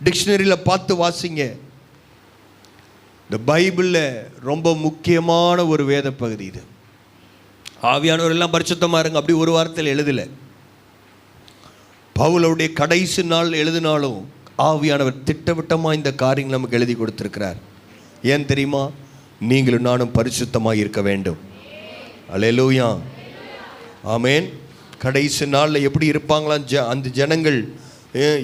டிக்ஷனரியில் பார்த்து வாசிங்க. இந்த பைபிளில் ரொம்ப முக்கியமான ஒரு வேத பகுதி இது. ஆவியானவர் எல்லாம் பரிசுத்தமாக இருங்க அப்படி ஒரு வாரத்தில் எழுதலை. பவுலுடைய கடைசி நாள் எழுதினாலும் ஆவியானவர் திட்டவட்டமாக இந்த காரியங்கள் நமக்கு எழுதி கொடுத்துருக்கிறார். ஏன் தெரியுமா? நீங்களும் நானும் பரிசுத்தமாக இருக்க வேண்டும். அல்லேலூயா. ஆமேன். கடைசி நாளில் எப்படி இருப்பாங்களாம் அந்த ஜனங்கள்?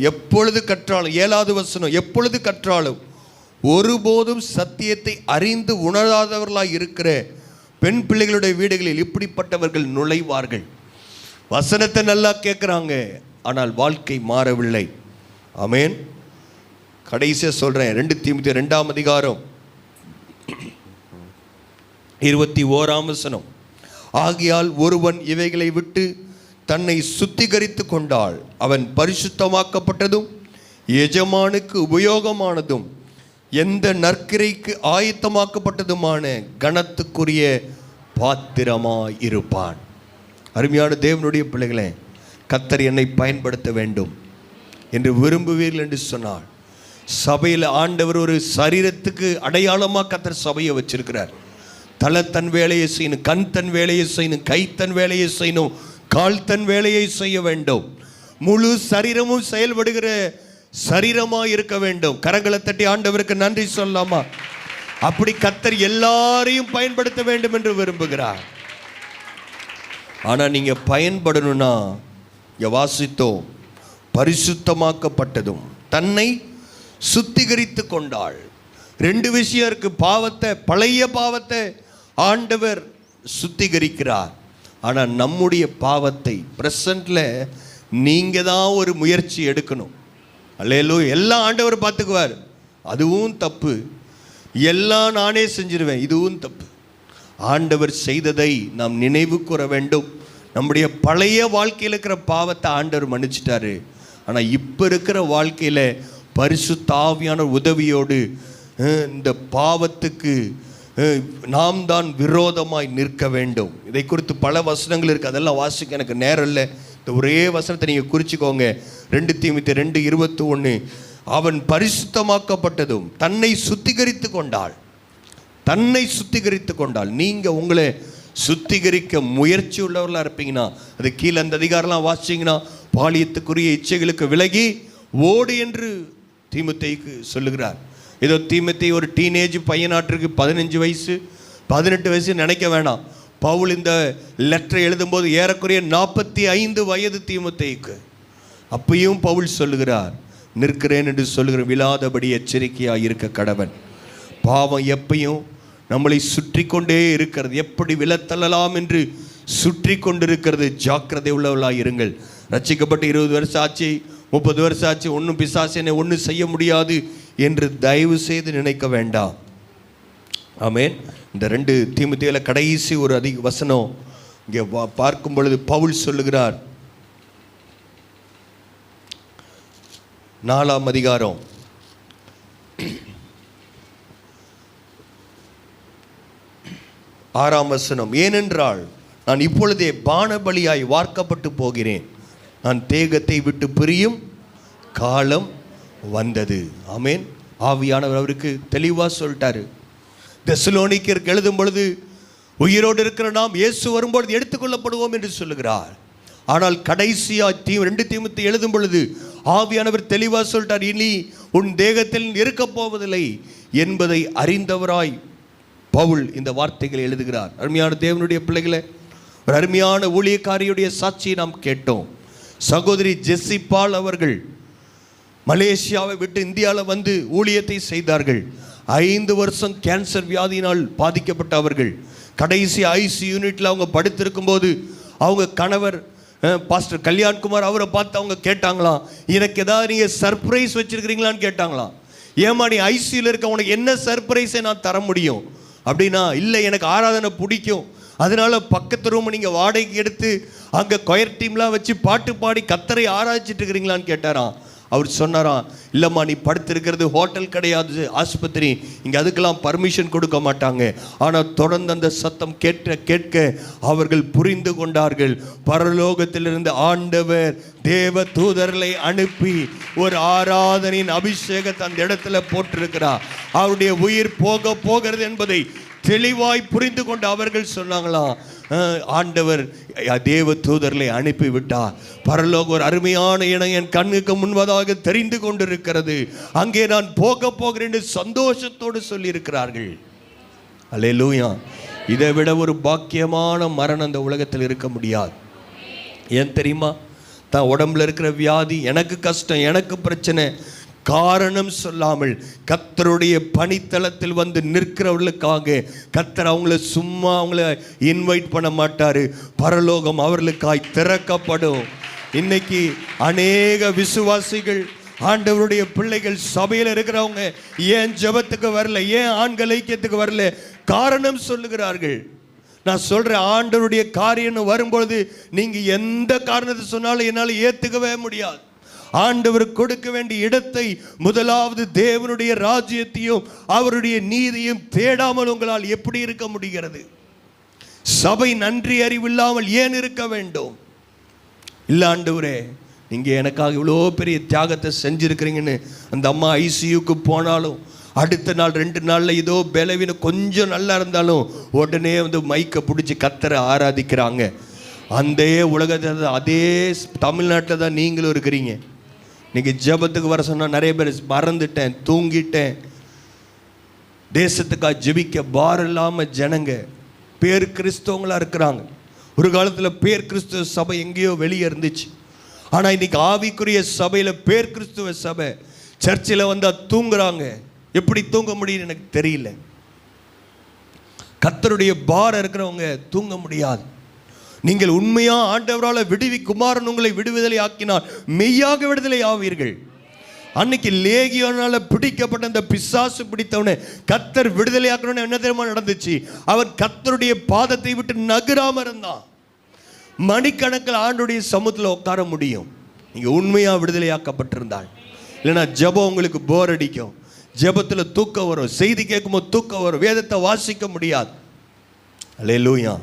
எப்பொழுது கற்றாலும், 7வது வசனம், எப்பொழுது கற்றாலும் ஒருபோதும் சத்தியத்தை அறிந்து உணராதவர்களாக இருக்கிற பெண் பிள்ளைகளுடைய வீடுகளில் இப்படிப்பட்டவர்கள் நுழைவார்கள். வசனத்தை நல்லா கேட்குறாங்க, ஆனால் வாழ்க்கை மாறவில்லை. ஆமேன். கடைசியாக சொல்கிறேன், 2 தீமோத்தேயு 2ஆம் அதிகாரம் 21ஆம் வசனம், ஆகையால் ஒருவன் இவைகளை விட்டு தன்னை சுத்திகரித்து கொண்டால் அவன் பரிசுத்தமாக்கப்பட்டதும் எஜமானுக்கு உபயோகமானதும் எந்த நற்கிரைக்கு ஆயத்தமாக்கப்பட்டதுமான கனத்துக்குரிய பாத்திரமாய் இருப்பான். அருமையான தேவனுடைய பிள்ளைகளே, கர்த்தர் என்னை பயன்படுத்த வேண்டும் என்று விரும்புவீர்கள் என்று சொன்னார். சபையில் ஆண்டவர் ஒரு சரீரத்துக்கு அடையாளமாக கர்த்தர் சபையை வச்சிருக்கிறார். தலை தன் வேலையை செய்யணும், கண் தன் வேலையை செய்யணும், கை தன் வேலையை செய்யணும், கால் தன் வேலையை செய்ய வேண்டும். முழு சரீரமும் செயல்படுகிற சரீரமாக இருக்க வேண்டும். கரங்களை தட்டி ஆண்டவருக்கு நன்றி சொல்லாமா? அப்படி கர்த்தர் எல்லாரையும் பயன்படுத்த வேண்டும் என்று விரும்புகிறார். ஆனால் நீங்கள் பயன்படணும்னா வாசித்தோம், பரிசுத்தமாக்கப்பட்டதும் தன்னை சுத்திகரித்து கொண்டாள். 2 விஷயம் இருக்கு. பாவத்தை, பழைய பாவத்தை ஆண்டவர் சுத்திகரிக்கிறார். ஆனால் நம்முடைய பாவத்தை பிரசன்ட்ல நீங்கள் தான் ஒரு முயற்சி எடுக்கணும். அல்லேலூயா. எல்லாம் ஆண்டவர் பார்த்துக்குவார். அதுவும் தப்பு. எல்லாம் நானே செஞ்சிருவேன், இதுவும் தப்பு. ஆண்டவர் செய்ததை நாம் நினைவு கூற வேண்டும். நம்முடைய பழைய வாழ்க்கையில் இருக்கிற பாவத்தை ஆண்டவர் மன்னிச்சிட்டாரு. ஆனால் இப்போ இருக்கிற வாழ்க்கையில் பரிசுத்த ஆவியான உதவியோடு இந்த பாவத்துக்கு நாம் தான் விரோதமாய் நிற்க வேண்டும். இதை குறித்து பல வசனங்கள் இருக்குது, அதெல்லாம் வாசிக்க எனக்கு நேரம் இல்லை. இந்த ஒரே வசனத்தை நீங்கள் குறிச்சிக்கோங்க. 2 தீமோத்தேயு 2:21, அவன் பரிசுத்தமாக்கப்பட்டதும் தன்னை சுத்திகரித்து கொண்டாள். தன்னை சுத்திகரித்து கொண்டாள். நீங்கள் உங்களை சுத்திகரிக்க முயற்சி உள்ளவர்களாக இருப்பீங்கன்னா, அது கீழே அந்த அதிகாரம்லாம் வாசிச்சிங்கன்னா, பாலியத்துக்குரிய இச்சைகளுக்கு விலகி ஓடு என்று தீமோத்தேயுக்கு சொல்லுகிறார். ஏதோ தீமோத்தேயு ஒரு டீனேஜ் பையனாட்டிற்கு 15 வயசு 18 வயசு நினைக்க வேணாம். பவுல் இந்த லெட்டரை எழுதும்போது ஏறக்குறைய 45 வயது தீமோத்தேயுக்கு. அப்பையும் பவுல் சொல்லுகிறார், நிற்கிறேன் என்று சொல்லுகிற விழாதபடி எச்சரிக்கையாக இருக்க கடவன். பாவம் எப்பையும் நம்மளை சுற்றி கொண்டே இருக்கிறது. எப்படி விழத்தள்ளலாம் என்று சுற்றி கொண்டிருக்கிறது. ஜாக்கிரதை உள்ளவர்களாக இருங்கள். ரட்சிக்கப்பட்டு 20 வருஷம் ஆச்சு, 30 வருஷம் ஆச்சு, ஒன்றும் பிசாசு என்னை ஒன்றும் செய்ய முடியாது என்று தயவு செய்து நினைக்க வேண்டாம். ஆமேன். இந்த 2 தீமோத்தேயுல கடைசி ஒரு வசனம் இங்கே பார்க்கும் பொழுது பவுல் சொல்லுகிறார், 4ஆம் அதிகாரம் 4 6ஆம் வசனம், ஏனென்றால் நான் இப்பொழுதே பானபலியாய் வார்க்கப்பட்டு போகிறேன், நான் தேகத்தை விட்டு பிரியும் காலம் வந்தது. ஆமேன். ஆவியானவர் அவருக்கு தெளிவாக சொல்லிட்டாரு. தெசலோனிக்கருக்கு எழுதும் பொழுது உயிரோடு இருக்கிற நாம் இயேசு வரும்பொழுது எடுத்துக்கொள்ளப்படுவோம் என்று சொல்லுகிறார். ஆனால் கடைசியாக 2 தீமோத்தேயு எழுதும் பொழுது ஆவியானவர் தெளிவாக சொல்லிட்டார், இனி உன் தேகத்தில் இருக்கப் போவதில்லை என்பதை அறிந்தவராய் பவுல் இந்த வார்த்தைகளை எழுதுகிறார். அருமையான தேவனுடைய பிள்ளைகளை, ஒரு அருமையான ஊழியக்காரியுடைய சாட்சியை நாம் கேட்டோம். சகோதரி ஜெசிபால் அவர்கள் மலேசியாவை விட்டு இந்தியாவில் வந்து ஊழியத்தை செய்தார்கள். 5 வருஷம் கேன்சர் வியாதியினால் பாதிக்கப்பட்ட அவர்கள் கடைசி ஐசி யூனிட்டில் அவங்க படுத்திருக்கும் போது அவங்க கணவர் பாஸ்டர் கல்யாண்குமார் அவரை பார்த்து அவங்க கேட்டாங்களாம், எனக்கு ஏதாவது நீங்கள் சர்ப்ரைஸ் வச்சுருக்கிறீங்களான்னு கேட்டாங்களாம். ஏமா நீ ஐசியில் இருக்க, உனக்கு என்ன சர்ப்ரைஸை நான் தர முடியும் அப்படின்னா, இல்லை எனக்கு ஆராதனை பிடிக்கும், அதனால பக்கத்து ரூம் நீங்கள் வாடகைக்கு எடுத்து அங்கே கொயர் டீம்லாம் வச்சு பாட்டு பாடி கத்தரை ஆராய்ச்சிட்டு இருக்கிறீங்களான்னு கேட்டாராம். அவர் சொன்னாராம், இல்லைம்மா நீ படுத்திருக்கிறது ஹோட்டல் கிடையாது, ஆஸ்பத்திரி, இங்கே அதுக்கெல்லாம் பர்மிஷன் கொடுக்க மாட்டாங்க. ஆனால் தொடர்ந்து அந்த சத்தம் கேட்க அவர்கள் புரிந்து கொண்டார்கள், பரலோகத்திலிருந்து ஆண்டவர் தேவ தூதர்களை அனுப்பி ஒரு ஆராதனையின் அபிஷேகத்தை அந்த இடத்துல போட்டிருக்கிறார். அவருடைய உயிர் போகிறது என்பதை தெளிவாய் புரிந்து கொண்டு அவர்கள் சொன்னாங்களாம், ஆண்டவர் தேவ தூதர்களை அனுப்பிவிட்டார், பரலோகம் ஒரு அருமையான இடம் என் கண்ணுக்கு முன்பதாக தெரிந்து கொண்டிருக்கிறது, அங்கே நான் போகிறேன் என்று சந்தோஷத்தோடு சொல்லியிருக்கிறார்கள். அல்லேலூயா. இதை விட ஒரு பாக்கியமான மரணம் அந்த உலகத்தில் இருக்க முடியாது. ஏன் தெரியுமா? தான் உடம்புல இருக்கிற வியாதி, எனக்கு கஷ்டம், எனக்கு பிரச்சனை, காரணம் சொல்லாமல் கர்த்தருடைய பணித்தளத்தில் வந்து நிற்கிறவர்களுக்காக கர்த்தர் அவங்கள சும்மா அவங்கள இன்வைட் பண்ண மாட்டார். பரலோகம் அவர்களுக்காய் திறக்கப்படும். இன்னைக்கு அநேக விசுவாசிகள், ஆண்டவருடைய பிள்ளைகள், சபையில் இருக்கிறவங்க ஏன் ஜெபத்துக்கு வரல, ஏன் ஆண்கள் ஐக்கியத்துக்கு வரல, காரணம் சொல்லுகிறார்கள். நான் சொல்கிறேன், ஆண்டவருடைய காரியம் வரும்பொழுது நீங்கள் எந்த காரணத்தை சொன்னாலும் என்னால் ஏற்றுக்கவே முடியாது. ஆண்டவர் கொடுக்க வேண்டிய இடத்தை, முதலாவது தேவனுடைய ராஜ்யத்தையும் அவருடைய நீதியும் தேடாமல் உங்களால் எப்படி இருக்க முடிகிறது? சபை நன்றி அறிவில்லாமல் ஏன் இருக்க வேண்டும்? இல்லை ஆண்டவரே, நீங்கள் எனக்காக இவ்வளோ பெரிய தியாகத்தை செஞ்சுருக்கிறீங்கன்னு அந்த அம்மா ஐசியூக்கு போனாலும் அடுத்த நாள் 2 நாளில் ஏதோ பலவீன கொஞ்சம் நல்லா இருந்தாலும் உடனே வந்து மைக்கை பிடிச்சி கர்த்தரை ஆராதிக்கிறாங்க. அந்த உலகத்தில் அதே தமிழ்நாட்டில் தான் நீங்களும் இருக்கிறீங்க. நீங்கள் ஜெபத்துக்கு வர சொன்னால் நிறைய பேர் மறந்துட்டேன், தூங்கிட்டேன். தேசத்துக்காக ஜெபிக்க பார் இல்லாமல் ஜனங்க பேர் கிறிஸ்தவங்களாக இருக்கிறாங்க. ஒரு காலத்தில் பேர் கிறிஸ்துவ சபை எங்கேயோ வெளியே இருந்துச்சு. ஆனால் இன்னைக்கு ஆவிக்குரிய சபையில் பேர் கிறிஸ்துவ சபை சர்ச்சில் வந்தால் தூங்குறாங்க. எப்படி தூங்க முடியும்னு எனக்கு தெரியல. கர்த்தருடைய பார் இருக்கிறவங்க தூங்க முடியாது. நீங்கள் உண்மையா ஆண்டவரால் குமாரன் உங்களை விடுதலை ஆக்கினால் மெய்யாக விடுதலை ஆவீர்கள். அன்னைக்கு லேகியோனால பிடிக்கப்பட்ட அந்த பிசாசு பிடித்தவனை கர்த்தர் விடுதலை ஆக்கணும்னு என்ன தெரியுமா நடந்துச்சு? அவர் கர்த்தருடைய பாதத்தை விட்டு நகராம இருந்தான். மணிக்கணக்கில் ஆண்டுடைய சமூகத்தில் உட்கார முடியும் நீங்கள் உண்மையா விடுதலையாக்கப்பட்டிருந்தால். இல்லைன்னா ஜெபம் உங்களுக்கு போர் அடிக்கும், ஜெபத்தில் தூக்கம் வரும், செய்தி கேட்கும்போது தூக்கம் வரும், வேதத்தை வாசிக்க முடியாது. அல்லேலூயா.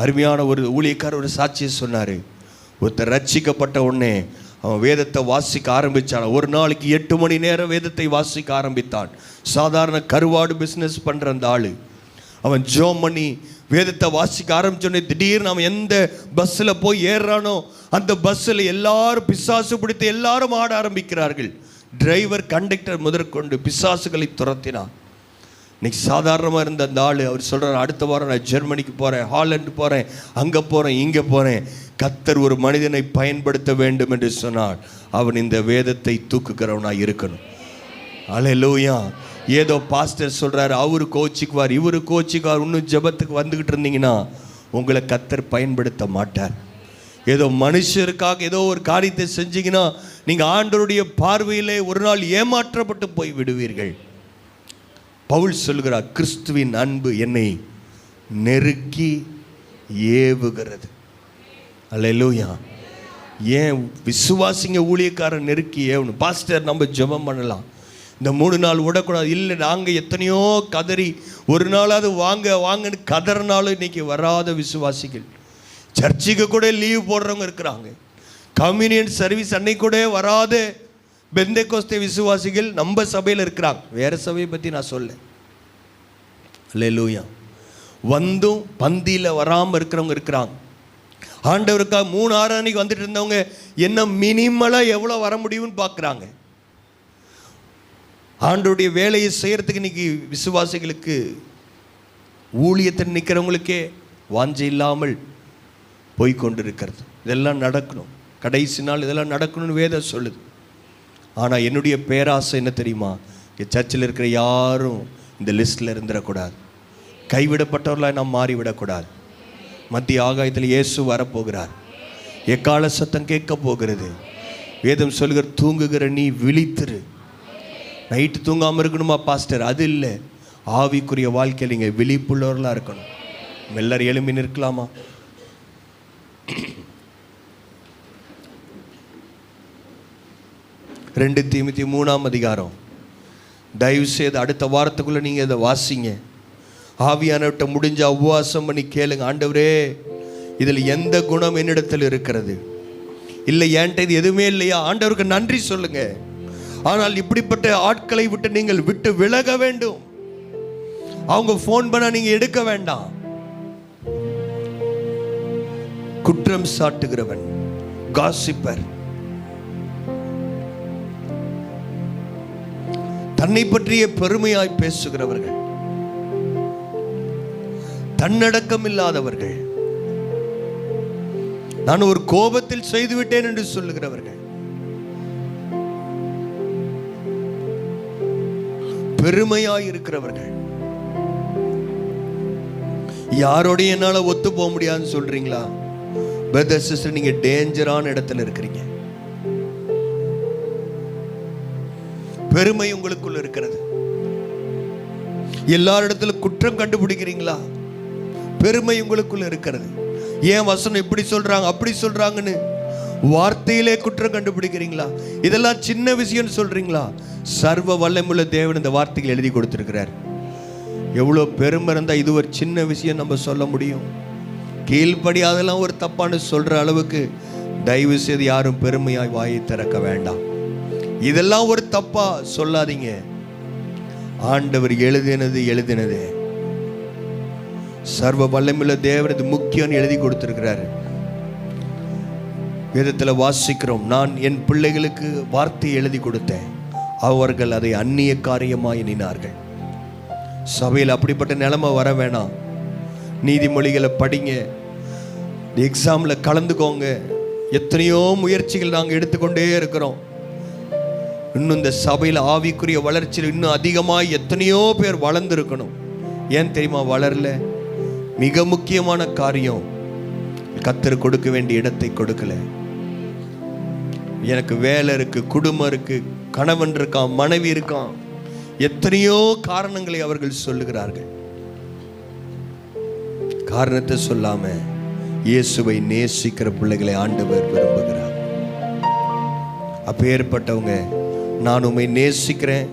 அருமையான ஒரு ஊழியக்காரர் ஒரு சாட்சியை சொன்னார். ஒருத்தர் ரட்சிக்கப்பட்ட உடனே அவன் வேதத்தை வாசிக்க ஆரம்பித்தான். ஒரு நாளைக்கு 8 மணி நேரம் வேதத்தை வாசிக்க ஆரம்பித்தான். சாதாரண கருவாடு பிஸ்னஸ் பண்ணுற அந்த ஆள் அவன் ஜோம் பண்ணி வேதத்தை வாசிக்க ஆரம்பித்தோடனே திடீர்னு அவன் எந்த பஸ்ஸில் போய் ஏறுறானோ அந்த பஸ்ஸில் எல்லாரும் பிசாசு பிடித்து எல்லாரும் ஆட ஆரம்பிக்கிறார்கள். டிரைவர் கண்டக்டர் முதற்கொண்டு பிசாசுகளை துரத்தினான். இன்னைக்கு சாதாரணமாக இருந்த அந்த ஆள் அவர் சொல்கிறார், அடுத்த வாரம் நான் ஜெர்மனிக்கு போகிறேன், ஹாலண்டு போகிறேன், அங்கே போகிறேன், இங்கே போகிறேன். கர்த்தர் ஒரு மனிதனை பயன்படுத்த வேண்டும் என்று சொன்னார். அவன் இந்த வேதத்தை தூக்குகிறவனாக இருக்கணும். அல்லேலூயா. ஏதோ பாஸ்டர் சொல்கிறார், அவரு கோச்சிக்குவார், இவரு கோச்சிக்குவார், இன்னும் ஜெபத்துக்கு வந்துக்கிட்டு இருந்தீங்கன்னா உங்களை கர்த்தர் பயன்படுத்த மாட்டார். ஏதோ மனுஷருக்காக ஏதோ ஒரு காரியத்தை செஞ்சீங்கன்னா நீங்கள் ஆண்டவருடைய பார்வையிலே ஒரு நாள் ஏமாற்றப்பட்டு போய் விடுவீர்கள். பவுல் சொல்கிறார், கிறிஸ்துவின் அன்பு என்னை நெருக்கி ஏவுகிறது. அல்லேலூயா. ஏன் விசுவாசிங்க ஊழியக்காரன் நெருக்கி ஏவணும்? பாஸ்டர் நம்ம ஜெபம் பண்ணலாம், இந்த 3 நாள் விடக்கூடாது. இல்லை, நாங்கள் எத்தனையோ கதறி ஒரு நாளாவது வாங்கன்னு கதறினாலும் இன்னைக்கு வராத விசுவாசிகள், சர்ச்சுக்கு கூட லீவ் போடுறவங்க இருக்கிறாங்க, கம்யூனியன் சர்வீஸ் அன்னைக்கு கூட வராத பெந்தேகோஸ்தே விசுவாசிகள் நம்ம சபையில் இருக்கிறாங்க. வேறு சபையை பற்றி நான் சொல்ல. அல்லேலூயா. வந்தும் பந்தியில் வராமல் இருக்கிறவங்க இருக்கிறாங்க. ஆண்டவருக்காக 3 ஆராதனைக்கு வந்துட்டு இருந்தவங்க என்ன மினிமலாக எவ்வளோ வர முடியும்னு பார்க்குறாங்க. ஆண்டவருடைய வேலையை செய்கிறதுக்கு இன்னைக்கு விசுவாசிகளுக்கு, ஊழியத்தில் நிற்கிறவங்களுக்கே வாஞ்சை இல்லாமல் போய்கொண்டிருக்கிறது. இதெல்லாம் நடக்கணும், கடைசி நாள் இதெல்லாம் நடக்கணும்னு வேதம் சொல்லுது. ஆனால் என்னுடைய பேராசை என்ன தெரியுமா? சர்ச்சில் இருக்கிற யாரும் இந்த லிஸ்ட்டில் இருந்துடக்கூடாது. கைவிடப்பட்டவர்களாக நாம் மாறிவிடக்கூடாது. மத்திய ஆகாயத்தில் இயேசு வரப்போகிறார். எக்கால சத்தம் கேட்க போகிறது. வேதம் சொல்கிற, தூங்குகிற நீ விழித்திரு. நைட்டு தூங்காமல் இருக்கணுமா பாஸ்டர்? அது இல்லை, ஆவிக்குரிய வாழ்க்கையில் நீங்கள் விழிப்புள்ளவர்களாக இருக்கணும். எல்லாரும் எழும்பி நிற்கலாமா? 2 தீமோத்தேயு 3ஆம் அதிகாரம். தயவு செய்து அடுத்த வாரத்துக்குள்ளே நீங்கள் இதை வாசிங்க. ஆவியானவர்கிட்ட முடிஞ்ச உபவாசம் பண்ணி கேளுங்க, ஆண்டவரே இதில் எந்த குணம் என்னிடத்தில் இருக்கிறது? இல்லை என்கிட்ட இது எதுவுமே இல்லையா? ஆண்டவருக்கு நன்றி சொல்லுங்க. ஆனால் இப்படிப்பட்ட ஆட்களை விட்டு நீங்கள் விட்டு விலக வேண்டும். அவங்க ஃபோன் பண்ண நீங்கள் எடுக்க வேண்டாம். குற்றம் சாட்டுகிறவன், காசிப்பர், தன்னை பற்றிய பெருமையாய் பேசுகிறவர்கள், தன்னடக்கம் இல்லாதவர்கள், நான் ஒரு கோபத்தில் செய்துவிட்டேன் என்று சொல்லுகிறவர்கள், பெருமையாய் இருக்கிறவர்கள். யாரோடைய என்னால ஒத்து போக முடியாதுன்னு சொல்றீங்களா? பிரதர் சிஸ்டர், நீங்க டேஞ்சரான இடத்துல இருக்கிறீங்க. பெருமை உங்களுக்குள்ள இருக்கிறது. எல்லாரிடத்துல குற்றம் கண்டுபிடிக்கிறீங்களா? பெருமை உங்களுக்குள்ள இருக்கிறது. ஏன் வசனம் இப்படி சொல்றாங்க அப்படி சொல்றாங்கன்னு வார்த்தையிலே குற்றம் கண்டுபிடிக்கிறீங்களா? இதெல்லாம் சின்ன விஷயம் சொல்றீங்களா? சர்வ வல்லமையுள்ள தேவன் இந்த வார்த்தைகள் எழுதி கொடுத்திருக்கிறார். எவ்வளோ பெருமை இருந்தால் இது ஒரு சின்ன விஷயம் நம்ம சொல்ல முடியும். கீழ்ப்படியாதெல்லாம் ஒரு தப்பான்னு சொல்ற அளவுக்கு தயவு செய்து யாரும் பெருமையாய் வாயை திறக்க வேண்டாம். இதெல்லாம் ஒரு தப்பா சொல்லாதீங்க. ஆண்டவர் எழுதினது சர்வ வல்லமையுள்ள தேவன் இது முக்கியம் எழுதி கொடுத்திருக்கிறாரு. வேதத்தில் வாசிக்கிறோம், நான் என் பிள்ளைகளுக்கு வார்த்தை எழுதி கொடுத்தேன், அவர்கள் அதை அந்நிய காரியமாய் எண்ணினார்கள். சபையில் அப்படிப்பட்ட நிலைமை வர வேணாம். நீதிமொழிகளை படிங்க, எக்ஸாமில் கலந்துக்கோங்க. எத்தனையோ முயற்சிகள் நாங்கள் எடுத்துக்கொண்டே இருக்கிறோம். இன்னும் இந்த சபையில் ஆவிக்குரிய வளர்ச்சியில் இன்னும் அதிகமாக எத்தனையோ பேர் வளர்ந்துருக்கணும். ஏன் தெரியுமா வளரல? மிக முக்கியமான காரியம், கர்த்தர் கொடுக்க வேண்டிய இடத்தை கொடுக்கல. எனக்கு வேலை இருக்கு, குடும்பம் இருக்கு, கணவன் இருக்கான், மனைவி இருக்கான், எத்தனையோ காரணங்களை அவர்கள் சொல்லுகிறார்கள். காரணத்தை சொல்லாம இயேசுவை நேசிக்கிற பிள்ளைகளை ஆண்டவர் விரும்புகிறார். அப்பேற்பட்டவங்க, நான் உண்மை நேசிக்கிறேன்,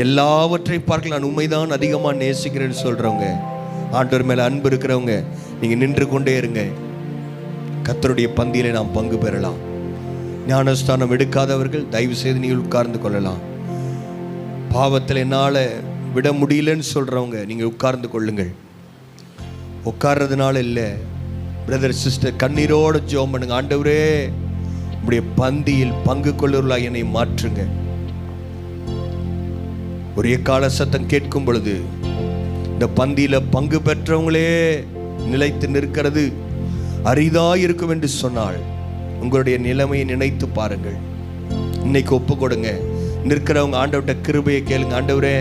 எல்லாவற்றை பார்க்க நான் உண்மைதான் அதிகமாக நேசிக்கிறேன்னு சொல்றவங்க, ஆண்டவர் மேல அன்பு இருக்கிறவங்க, நீங்க நின்று கொண்டே இருங்க. கர்த்தருடைய பந்தியிலே நாம் பங்கு பெறலாம். ஞானஸ்தானம் எடுக்காதவர்கள் தயவு செய்து நீங்கள் உட்கார்ந்து கொள்ளலாம். பாவத்தில் என்னால் விட முடியலன்னு சொல்றவங்க நீங்கள் உட்கார்ந்து கொள்ளுங்கள். உட்கார்றதுனால இல்லை, பிரதர் சிஸ்டர் கண்ணீரோடு ஜெபம் பண்ணுங்க. ஆண்டவரே உம்முடைய பந்தியில் பங்கு கொள்ளுவர்களாக என்னை மாற்றுங்க. ஒரு எக்கால சத்தம் கேட்கும் பொழுது இந்த பந்தியில பங்கு பெற்றவங்களே நிலைத்து நிற்கிறது அரிதா இருக்கும் என்று சொன்னால் உங்களுடைய நிலைமையை நினைத்து பாருங்கள். இன்னைக்கு ஒப்பு கொடுங்க. நிற்கிறவங்க ஆண்டவர்கிட்ட கிருபையை கேளுங்க. ஆண்டவரே,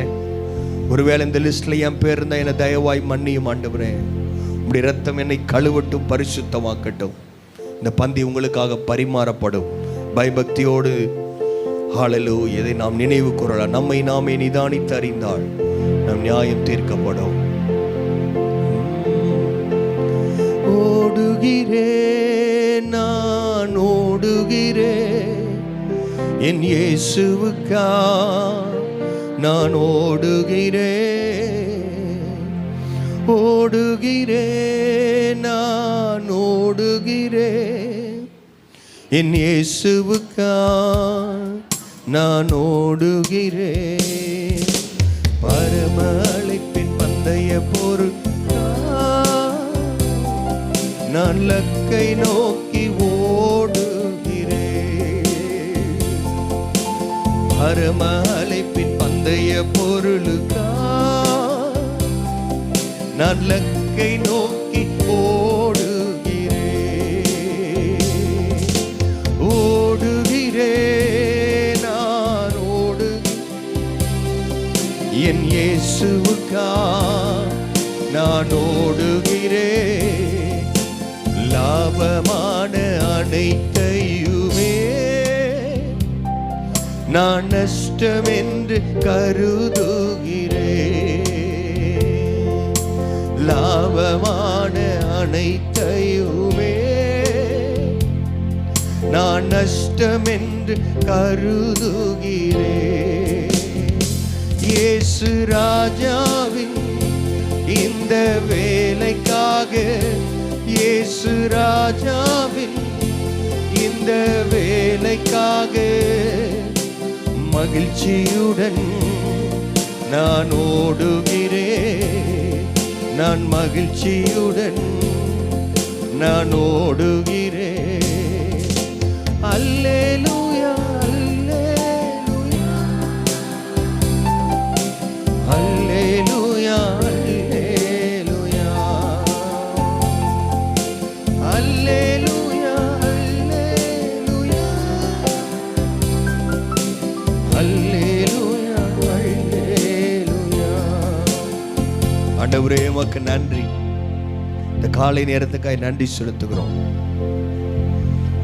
ஒருவேளை இந்த லிஸ்ட்ல என் பேர் இருந்தா என்னை தயவாய் மன்னியும். ஆண்டவரே, உங்களுடைய ரத்தம் என்னை கழுவட்டும், பரிசுத்தமாக்கட்டும். இந்த பந்தி உங்களுக்காக பரிமாறப்படும். பயபக்தியோடு ஹல்லேலூயா இதை நாம் நினைவு கூறலாம். நம்மை நாமே நிதானித்து அறிந்தால் நம் நியாயம் தீர்க்கப்படும். ஓடுகிறேன், நான் ஓடுகிறேன் என் இயேசுவுக்காக, நான் ஓடுகிறேன், நான் ஓடுகிறேன், என் இயேசுவுக்காய் நான் ஓடுகிறேன். பரம அழைப்பின் பந்தய பொருட்காய் நான் லக்கை நோக்கி ஓடுகிறேன். பரம அழைப்பின் பந்தய பொருளுக்காய் நான் லக்கை நோக்கி ஓடுகிறேன். ஓடுகிறேன், நான் என் இயேசுவுக்காய் நான் ஓடுகிறேன். லாபமான அனைத்தையுமே நான் நஷ்டம் என்று கருதுகிறேன். லாபமான அனைத்தையுமே நான் நஷ்டம் என்று கருதுகிறேன். இயேசு ராஜாவின் இந்த வேலைக்காக, இயேசு ராஜாவின் இந்த வேலைக்காக மகிழ்ச்சியுடன் நான் ஓடுகிறேன். நான் மகிழ்ச்சியுடன் நான் ஓடுகிறேன். அல்லேலூயா, அல்லேலூயா, அல்லேலூயா, அல்லேலூயா, அல்லேலூயா, அல்லேலூயா, அல்லேலூயா. ஆண்டவரே உமக்கு நன்றி. இந்த காலை நேரத்துக்காய் நன்றி செலுத்துகிறோம்.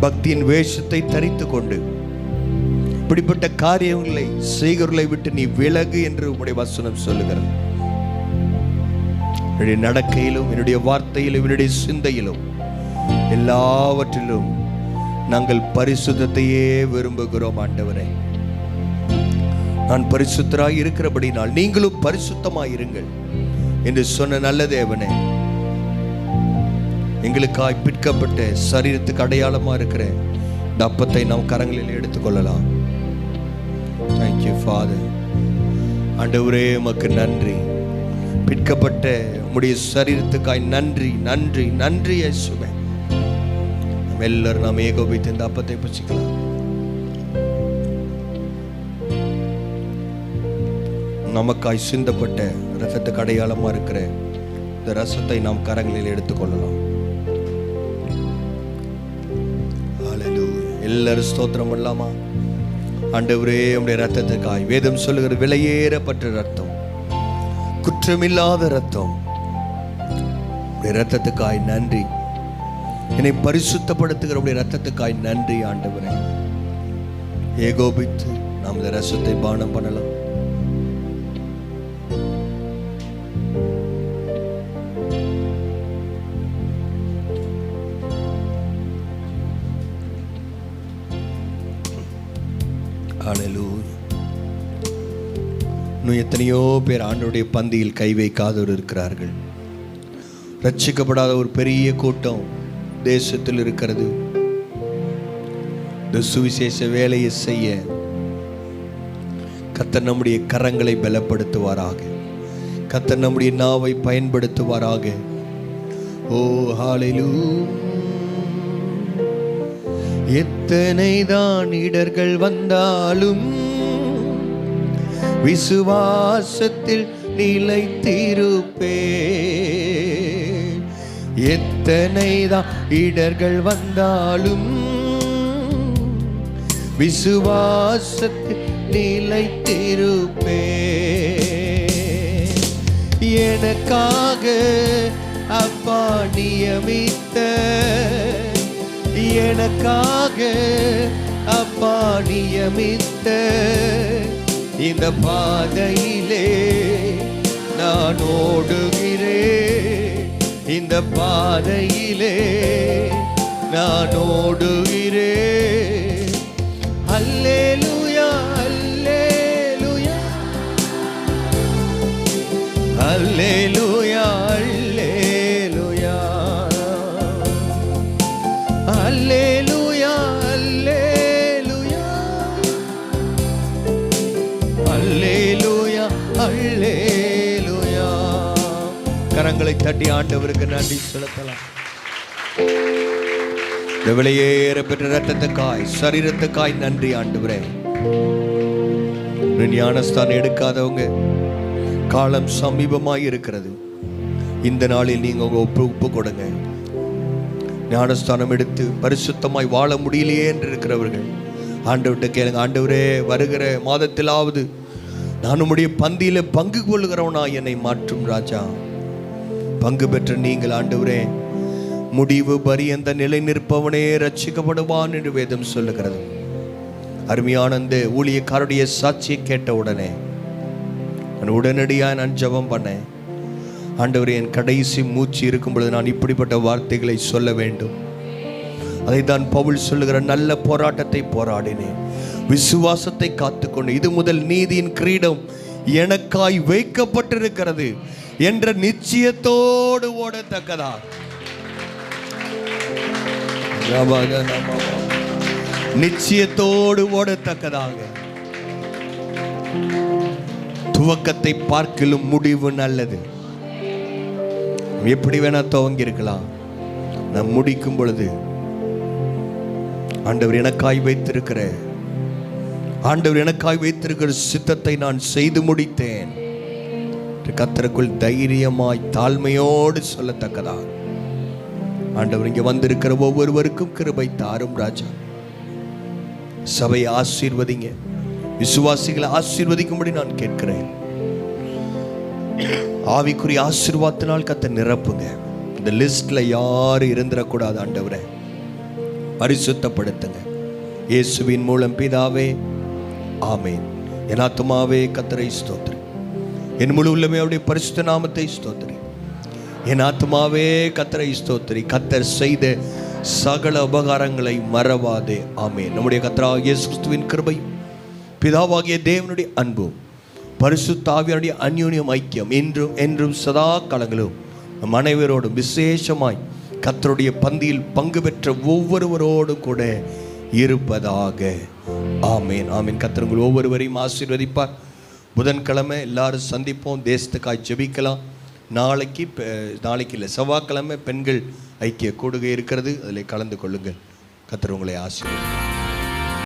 பக்தியின் வேஷத்தை தரித்து கொண்டு இப்படிப்பட்ட காரியங்களை செய்கிறவர்களை விட்டு நீ விலகு என்று உம்முடைய வசனம் சொல்லுகிறது. என்னுடைய நடக்கையிலும், என்னுடைய வார்த்தையிலும், என்னுடைய சிந்தையிலும் எல்லாவற்றிலும் நாங்கள் பரிசுத்தத்தையே விரும்புகிறோம். ஆண்டவரே, நான் பரிசுத்தராய் இருக்கிறபடினால் நீங்களும் பரிசுத்தமாய் இருங்கள் என்று சொன்ன நல்ல தேவனே, எங்களுக்காய் பிற்கப்பட்ட சரீரத்துக்கு அடையாளமா இருக்கிற இந்த அப்பத்தை நாம் கரங்களில் எடுத்துக்கொள்ளலாம். Thank you father. ஆண்டவரே உமக்கு நன்றி. பிற்கப்பட்ட உம்முடைய சரீரத்துக்காய் நன்றி, நன்றி, நன்றி இயேசுவே. நம்ம எல்லாரும் நாம் ஏகோபித்து இந்த அப்பத்தை புசிக்கலாம். நமக்காய் சிந்தப்பட்ட ரசத்துக்கு அடையாளமா இருக்கிற இந்த ரசத்தை நாம் கரங்களில் எடுத்துக்கொள்ளலாம். எல்லாரும் ஸ்தோத்திரம் பண்ணலாமா? ஆண்டவரே உம்முடைய ரத்தத்துக்காய், வேதம் சொல்லுகிற விலையேறப்பட்ட ரத்தம், குற்றமில்லாத ரத்தம், உம்முடைய ரத்தத்துக்காய் நன்றி. என்னை பரிசுத்தப்படுத்துகிற உம்முடைய ரத்தத்துக்காய் நன்றி ஆண்டவரே. ஏகோபித்து நாம் இந்த ரசத்தை பானம் பண்ணலாம். இன்னும் எத்தனையோ பேர் ஆண்டவருடைய பந்தியில் கை வைக்காதவர் இருக்கிறார்கள். ரட்சிக்கப்படாத ஒரு பெரிய கூட்டம் தேசத்தில் இருக்கிறது. இந்த சுவிசேஷ வேலையை செய்ய கர்த்தர் நம்முடைய கரங்களை பலப்படுத்துவாராக. கர்த்தர் நம்முடைய நாவை பயன்படுத்துவாராக. ஓ ஹல்லேலூயா. எத்தனை தான் இடர்கள் வந்தாலும் விசுவாசத்தில் நிலைத்திருப்பே. எத்தனை தான் இடர்கள் வந்தாலும் விசுவாசத்தில் நிலைத்திருப்பே. எனக்காக அப்பா நியமித்த, எனக்காக அப்பா நியமித்த இந்த பாதையிலே நான் ஓடுகிறேன். இந்த பாதையிலே நான் ஓடுகிறேன். அல்லேலூயா, அல்லேலூயா, அல்லேலூயா அல்லேலூயா அல்லேலூயா அல்லேலூயா அல்லேலூயா அல்லேலூயா. கரங்களை தட்டி ஆண்டவருக்கு நன்றி செலுத்தலாம். இந்த வெளியேற பெற்ற ரத்தத்துக்காய் சரீரத்துக்காய் நன்றி ஆண்டவரே. ஞானஸ்தானம் எடுக்காதவங்க காலம் சமீபமாய் இருக்கிறது. இந்த நாளில் நீங்க உங்க ஒப்பு கொடுங்க. ஞானஸ்தானம் எடுத்து பரிசுத்தமாய் வாழ முடியலையே என்று இருக்கிறவர்கள் ஆண்டவர்கிட்ட கேளுங்க. ஆண்டவரே, வருகிற மாதத்திலாவது நான் உம்முடைய பந்தியில பங்கு கொள்கிறவனா என்னை மாற்றும் ராஜா. பங்கு பெற்ற நீங்கள் ஆண்டவரே, முடிவு பரியந்த நிலை நிற்பவனே ரட்சிக்கப்படுவான் என்று வேதம் சொல்லுகிறது. அருமையான அந்த ஊழியக்காரருடைய சாட்சியை கேட்ட உடனே உடனடியாக நான் ஜெபம் பண்ணேன். ஆண்டவரே, என் கடைசி மூச்சு இருக்கும் பொழுது நான் இப்படிப்பட்ட வார்த்தைகளை சொல்ல வேண்டும். அதை தான் பவுல் சொல்லுகிற, நல்ல போராட்டத்தை போராடினேன், விசுவாசத்தை காத்துக்கொண்டு இது முதல் நீதியின் கிரீடம் எனக்காய் வைக்கப்பட்டிருக்கிறது என்ற நிச்சயத்தோடு ஓடத்தக்கதா நிச்சயத்தோடு ஓடத்தக்கதாக. துவக்கத்தை பார்க்கிலும் முடிவு நல்லது. எப்படி வேணா துவங்கி இருக்கலாம். நான் முடிக்கும் பொழுது ஆண்டவர் எனக்காய் வைத்திருக்கிற சித்தத்தை நான் செய்து முடித்தேன். கர்த்தருக்குள் தைரியமாய் தாழ்மையோடு சொல்லத்தக்கதா. ஆண்டவர் இங்கே வந்திருக்கிற ஒவ்வொருவருக்கும் கிருபை தாரும் ராஜா. சபையை ஆசீர்வதிங்க, விசுவாசிகளை ஆசீர்வதிக்கும்படி நான் கேட்கிறேன். ஆவிக்குரிய ஆசீர்வாதத்தினால் கர்த்தர் நிரப்புங்க. இந்த லிஸ்ட்ல யாரும் இருந்துடக்கூடாது. ஆண்டவரே, பரிசுத்தப்படுத்துங்க இயேசுவின் மூலம் பிதாவே, ஆமேன். என் ஆத்துமாவே கர்த்தரை ஸ்தோத்திரி, என் முழு உள்ளமே அவருடைய பரிசுத்த நாமத்தை ஸ்தோத்திரி. என் ஆத்துமாவே கர்த்தரை ஸ்தோத்திரி, கர்த்தர் செய்த சகல உபகாரங்களை மறவாதே. ஆமென். நம்முடைய கர்த்தராகிய இயேசு கிறிஸ்துவின் கிருபையும் பிதாவாகிய தேவனுடைய அன்பும் பரிசுத்த ஆவியானுடைய அந்யோன்யம் ஐக்கியம் இன்றும் என்றும் சதா காலங்களும் நம் அனைவரோடும் விசேஷமாய் கர்த்தருடைய பந்தியில் பங்கு பெற்ற ஒவ்வொருவரோடும் கூட இருப்பதாக. ஆமேன் ஆமேன். கர்த்தர் உங்கள் ஒவ்வொருவரையும் ஆசீர்வதிப்பார். புதன்கிழமை எல்லாரும் சந்திப்போம், தேசத்துக்காய் ஜெபிக்கலாம். நாளைக்கு இல்லை, செவ்வாய்க்கிழமை பெண்கள் ஐக்கிய கூடுகை இருக்கிறது, அதில் கலந்து கொள்ளுங்கள். கர்த்தர் உங்களை ஆசீர்வதிப்பார்.